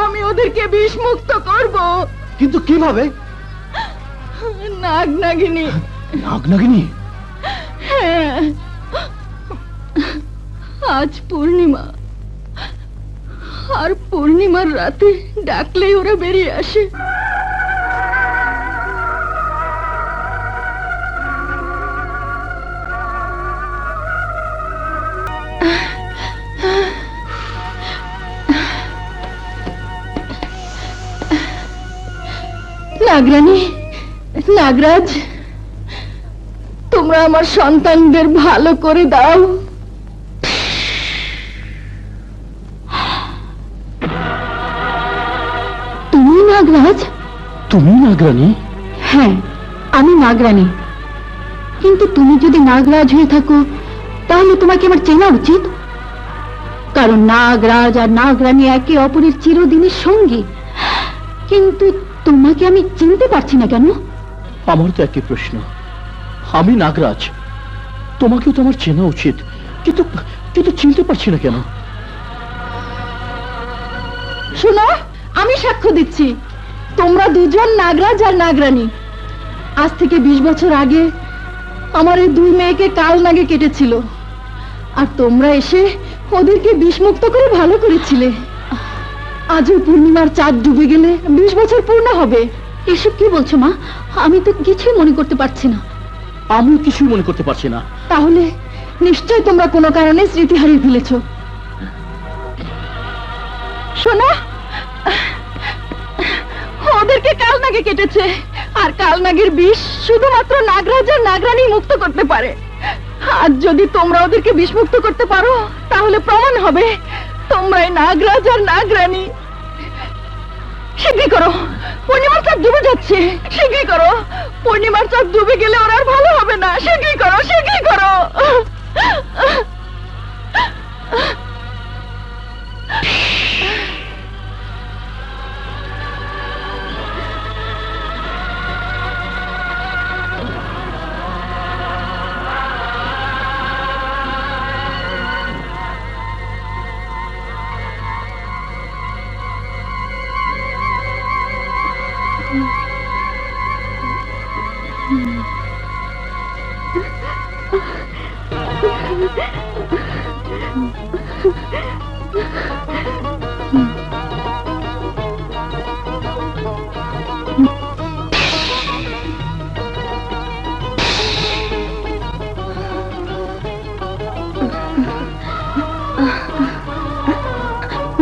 আমি ওদেরকে বিষ মুক্ত করব। কিন্তু কিভাবে? নাগ নাগিনী। নাগ নাগিনী? হ্যাঁ, আজ পূর্ণিমা, আর পূর্ণিমার রাতে ডাকলেই ওরা বেরিয়ে আসে। নাগরানী, নাগরাজ, তোমরা আমার সন্তানদের ভালো করে দাও। তুমি নাগরাজ? তুমি নাগরানী? হ্যাঁ, আমি নাগরানী। কিন্তু তুমি যদি নাগরাজ হয়ে থাকো তাহলে তোমাকে আমার চেনা উচিত, কারণ নাগরাজ আর নাগরানী একে অপরের চিরদিনের সঙ্গী। কিন্তু তোমাকে আমি চিনতে পারছি না কেন? আমার তো একই প্রশ্ন। আমি নাগরাজ, তোমাকেও তো আমার চেনা উচিত, কিন্তু কিন্তু চিনতে পারছি না কেন? শোনো, আমি সাক্ষ্য দিচ্ছি, তোমরা দুজন নাগরাজ আর নাগরানী। আজ থেকে 20 বছর আগে আমার এই দুই মেয়েকে কাল নাগে কেটেছিল, আর তোমরা এসে ওদেরকে বিষমুক্ত করে ভালো করেছিলে। আজও পূর্ণিমার চাঁদ ডুবে গেলে 20 বছর পূর্ণ হবে। এসব কি বলছো মা? আমি তো কিছুই মনে করতে পারছি না। আমিও কিছুই মনে করতে পারছি না। তাহলে নিশ্চয় তোমরা কোনো কারণে স্মৃতি হারিয়ে ফেলেছ। শোনো, ওদেরকে কাল নাগে কেটেছে, আর কাল নাগের বিষ শুধুমাত্র নাগরাজ আর নাগরানী মুক্ত করতে পারে। আর যদি তোমরা ওদেরকে বিষমুক্ত করতে পারো তাহলে প্রমাণ হবে তোমরাই নাগরাজ আর নাগরানী। শীঘ্রই করো, পূর্ণিমার চাঁদ ডুবে যাচ্ছে। শীঘ্রই করো, পূর্ণিমার চাঁদ ডুবে গেলে ওরা আর ভালো হবে না। শীঘ্রই করো, শীঘ্রই করো।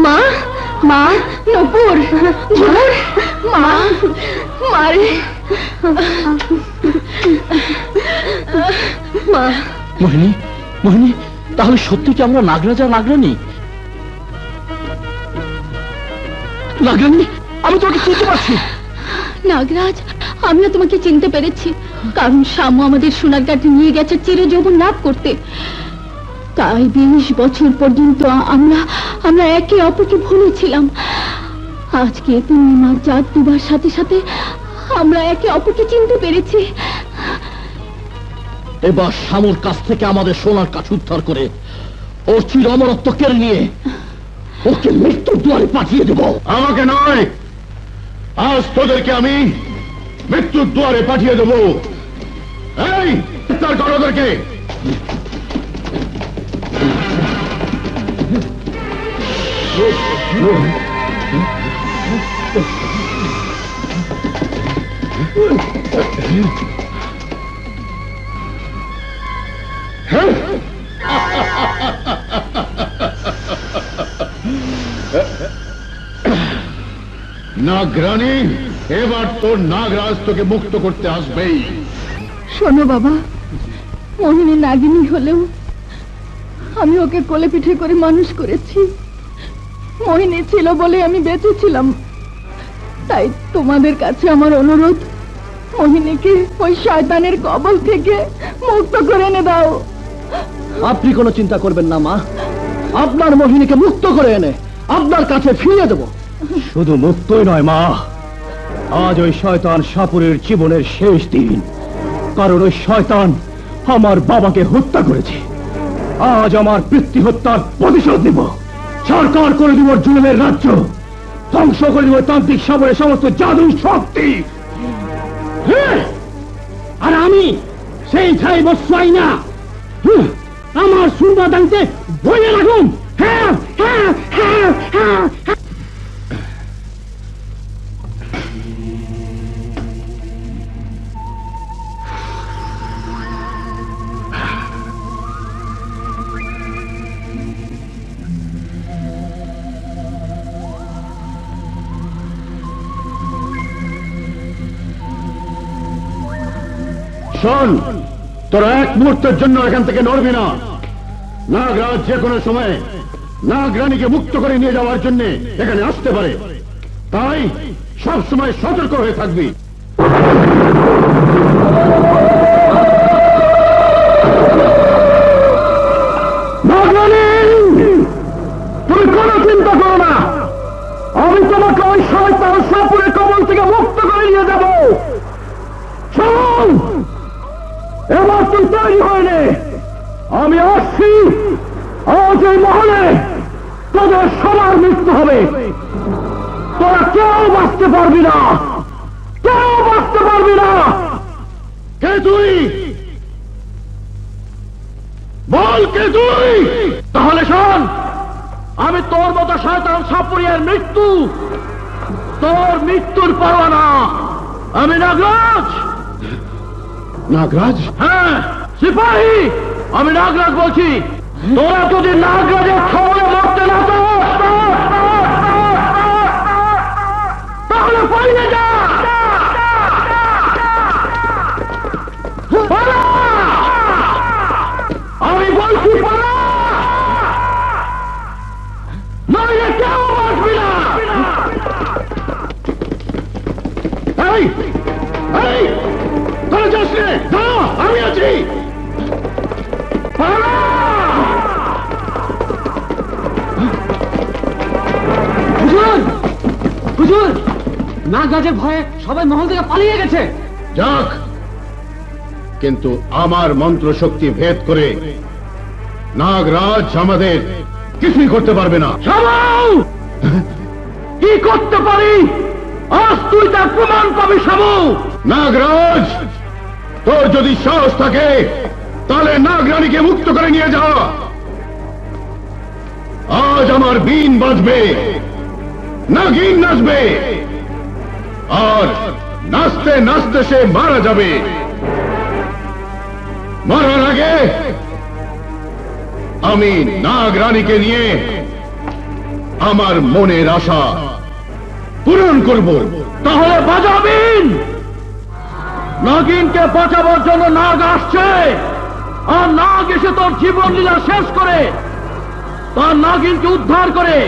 মা, মা, নূপুর, ঝুমুর, মা, মারে, মা। মোহিনী, মোহিনী, তাহলে সত্যি কি আমরা নাগরাজ আর নাগরানী? নাগরানী, আমি তোমাকে চিনতে পারছি। নাগরাজ, আমিও তোমাকে চিনতে পেরেছি, কারণ শ্যামু আমাদের সোনার কাঠে নিয়ে গেছে চিরযৌবন লাভ করতে। তাই 20 বছর পর্যন্ত আমরা একে অপরকে ভুলেছিলাম। আজকে পূর্ণিমার চাঁদ ডুবার সাথে সাথে আমরা একে অপরকে চিনতে পেরেছি। এবার শ্যামুর কাছ থেকে আমাদের সোনার কাঠ উদ্ধার করে ওর চির অমরত্ব কেড়ে নিয়ে ওকে মৃত্যুর দুয়ারে পাঠিয়ে দেব। আমাকে নয়, আজ তোদেরকে আমি মৃত্যুর দুয়ারে পাঠিয়ে দেব। এই গ্রেফতার করো ওদেরকে। নাগরানী, এবার তোর নাগরাজ তোকে মুক্ত করতে আসবেই। শোনো বাবা, মোহিনী নাগিনী হলেও আমি ওকে কোলে পিঠে করে মানুষ করেছি। মোহিনী ছিল বলে আমি বেঁচে ছিলাম। তাই তোমাদের কাছে আমার অনুরোধ, মোহিনীকে ওই শয়তানের কবল থেকে মুক্ত করে এনে দাও। আপনি কোনো চিন্তা করবেন না মা, আপনার মোহিনীকে মুক্ত করে এনে আপনার কাছে ফিরিয়ে দেব। শুধু মুক্তই নয় মা, আজ ওই শয়তান সাপুরের জীবনের শেষ দিন, কারণ ওই শয়তান আমার বাবাকে হত্যা করেছে। আজ আমার পিতৃ হত্যার প্রতিশোধ নিব। সরকার করে দিব জুলুমের রাজ্য, ধ্বংস করে দিব তান্ত্রিক সাপুরের সমস্ত জাদু শক্তি। আর আমি সেই ছাই বসাই না। আমার সুন্দর দাঁড়িতে বইয়ে রাখুন। হ্যাঁ হ্যাঁ হ্যাঁ হ্যাঁ। শোন, তোরা এক মুহূর্তের জন্য এখান থেকে নড়বি না। নাগরাজ যে কোনো সময় নাগরানীকে মুক্ত করে নিয়ে যাওয়ার জন্য এখানে আসতে পারে, তাই সব সময় সতর্ক হয়ে থাকবি। নাগরানী, তুমি কোনো চিন্তা করো না, আমি তোমাকে ওই শয়তান সাপুরের কবল থেকে মুক্ত করে নিয়ে যাব। শোন, এবার তুই তৈরি হয়ে নে, আমি আসছি। আজ এই মহলে তোদের সবার মৃত্যু হবে, তোরা কেউ বাঁচতে পারবি না, কেউ বাঁচতে পারবি না। কে তুই? বল কে তুই? তাহলে শোন, আমি তোর মতো শয়তান সাপুরিয়ার মৃত্যু, তোর মৃত্যুর পরোয়ানা। আমি নাগরাজ। নাগরাজ? হ্যাঁ সিপাহী, আমি নাগরাজ বলছি। তোরা যদি নাগরাজের খবরে মরতে না চাস, তাহলে পালিয়ে যা। পালা! আমি বলছি পালা, নইলে কেউ বাঁচবি না। এই এই, তোরা যাস রে, দাঁড়া, আমি আছি। হুজুর, হুজুর, নাগরাজের ভয়ে সবাই মহল থেকে পালিয়ে গেছে। যাক, কিন্তু আমার মন্ত্র শক্তি ভেদ করে নাগরাজ আমাদের কিছুই করতে পারবে না। শামু, কি করতে পারি আজ তুই তার প্রমাণ পাবি। শামু, নাগরাজ, তোর যদি সাহস থাকে তাহলে নাগরানীকে মুক্ত করে নিয়ে যা। আজ আমার বীণ বাজবে, নাগিন নাচবে, আর নাচতে নাচতে সে মারা যাবে। মরার আগে আমি নাগরানীকে নিয়ে আমার মনের আশা পূরণ করব। তাহলে বাজাবিন। নাগিনকে বাঁচাবার জন্য নাগ আসছে, আর নাগ এসে তোর জীবন লীলা শেষ করে তার নাগিনকে উদ্ধার করে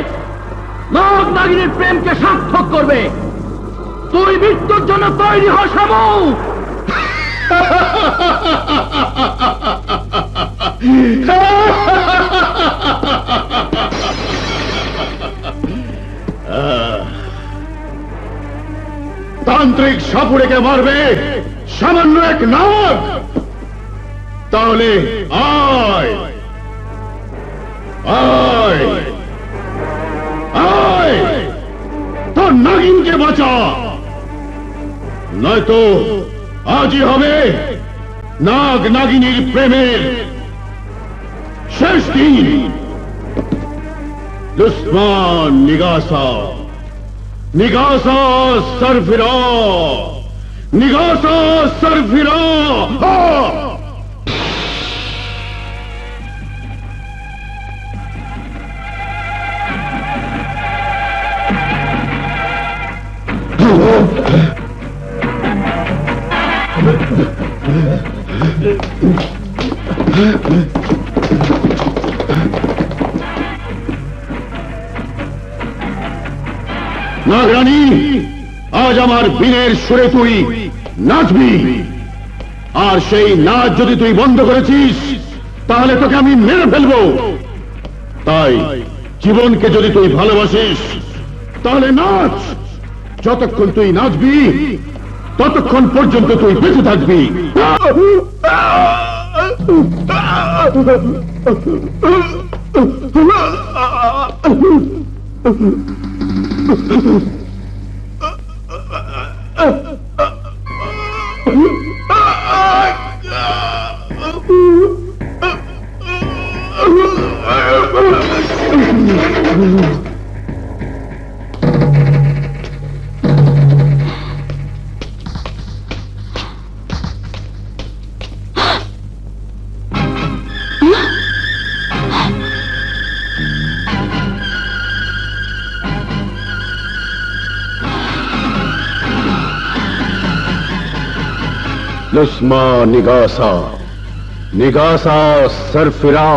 নাগ নাগিনের প্রেমকে সার্থক করবে। তুই মৃত্যুর জন্য তৈরি হ শামু। তান্ত্রিক সাপুড়েকে মারবে সামান্য এক নাগ? তাহলে আয় আয় আয়, তোর নাগিনকে বাঁচা, নয়তো আজই হবে নাগ নাগিনীর প্রেমের শেষ দিন। দুশ্মন নিগাসা, নিগাসা সরফিরা, নিগাসা সরফিরা। নাগরানী, আজ আমার বীণের সুরে তুই নাচবি, আর সেই নাচ যদি তুই বন্ধ করেছিস তাহলে তোকে আমি মেরে ফেলবো। তাই জীবনকে যদি তুই ভালোবাসিস তাহলে নাচ। যতক্ষণ তুই নাচবি ততক্ষণ পর্যন্ত তুই বেঁচে থাকবি। लुस्मा निगासा निगासा सरफिरा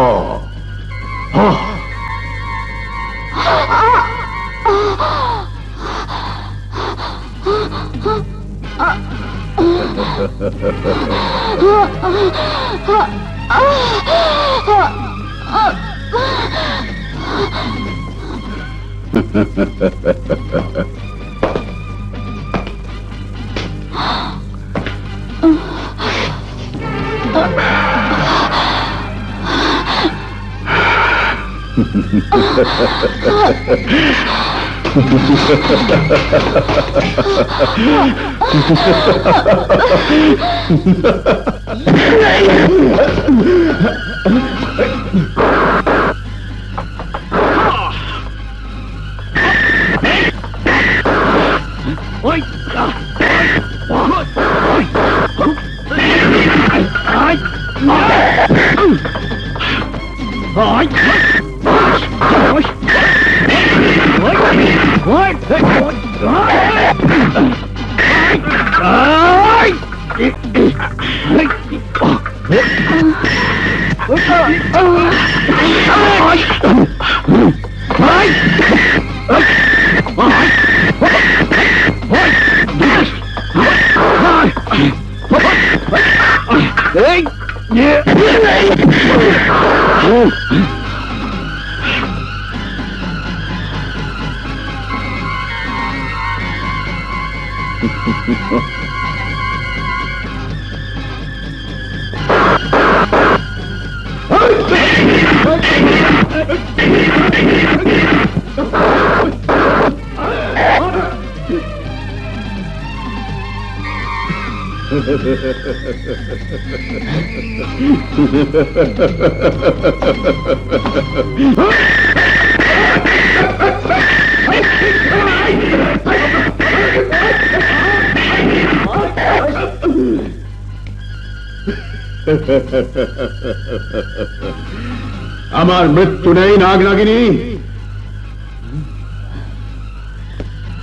আমার মৃত্যু নেই নাগনাগিনী,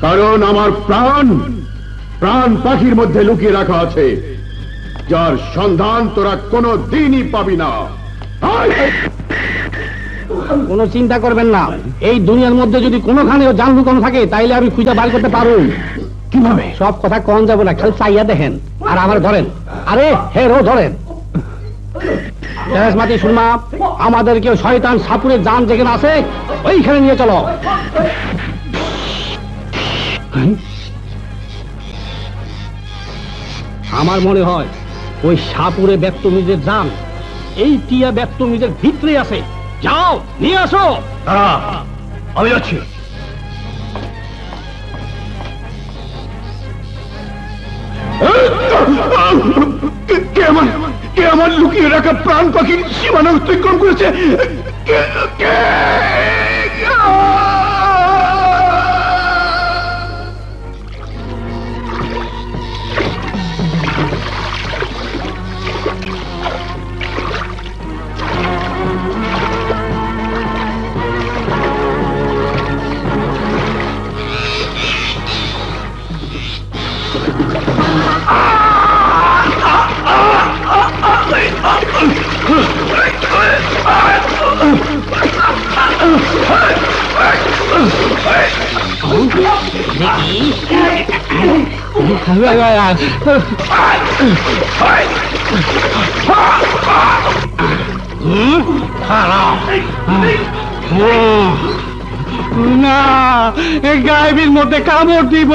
কারণ আমার প্রাণ প্রাণ পাখির মধ্যে লুকিয়ে রাখা আছে, যার সন্ধান তোরা কোনো দিনই পাবি না। কোনো চিন্তা করবেন না, এই দুনিয়ার মধ্যে যদি কোনোখানেও জান লুকানো থাকে তাইলে আমি খুঁজে বার করতে পারব। কিভাবে? সব কথা কন যাব না, খালি চাইয়া দেখেন আর আমার ধরেন। আরে হে রো ধরেন। মাতি সুরমা, আমাদেরকে শয়তান সাপুরের জান যেখানে আছে ওইখানে নিয়ে চলো। আমার মনে হয় ওই সাপুরে ব্যক্তমিজের জান এই টিয়া ব্যক্তমিজের ভিতরে আছে। যাও নিয়ে আসো। আমি যাচ্ছি। কে আমার লুকিয়ে রাখা প্রাণ পাখির সীমানা অতিক্রম করেছে? না, গায়েবের মধ্যে কামড় দিব।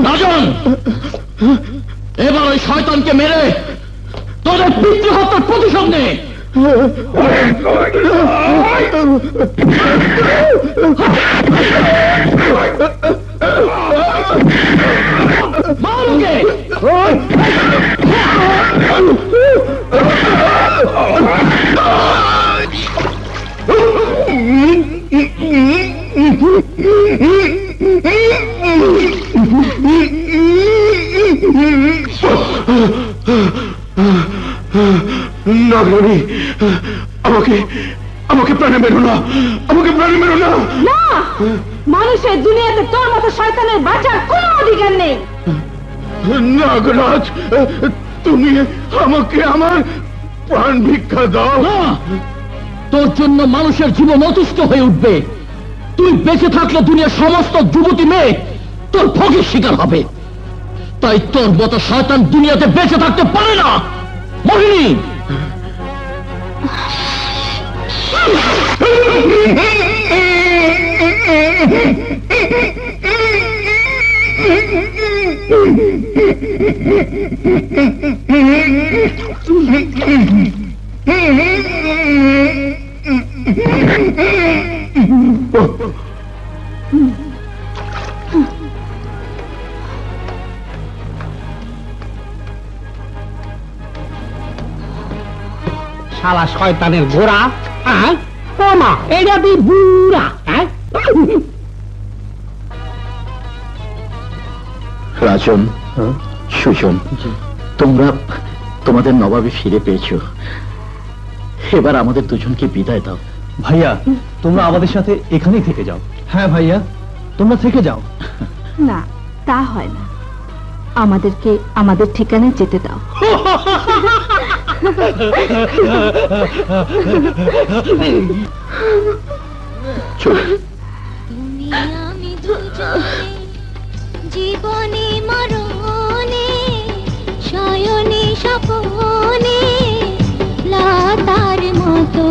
রাজন, এবার ওই শয়তানকে মেরে তোদের পিতৃহত্যার প্রতিশোধ নে। মারুকে নাগরানী, আমাকে আমাকে প্রাণে মেরো না, আমাকে প্রাণে মেরো না। না, মানুষের দুনিয়াতে তোর মতো শয়তানের বাঁচার কোনো অধিকার নেই। নাগরাজ, তুমি আমাকে আমার প্রাণ ভিক্ষা দাও। না, তোর জন্য মানুষের জীবন অতিষ্ঠ হয়ে উঠবে। তুই বেঁচে থাকলে দুনিয়ার সমস্ত যুবতী মেয়ে তোর ভোগের শিকার হবে। তাই তোর মতো শয়তান দুনিয়াতে বেঁচে থাকতে পারে না। মোহিনী, শালা শয়তানের ঘোড়া, ও মা, এটা তুই বুড়া। রাজন, সুজন, তোমরা তোমাদের নবাবে ফিরে পেয়েছো। এবার আমাদের দুজনকে বিদায় দাও। ভাইয়া, তোমরা আমাদের সাথে এখানেই থেকে যাও। হ্যাঁ ভাইয়া, তোমরা থেকে যাও। না, তা হয় না, আমাদেরকে আমাদের ঠিকানায় যেতে দাও। তুমি আমি দুজনে জীবনে মরণে শয়নে স্বপনে লতার মতো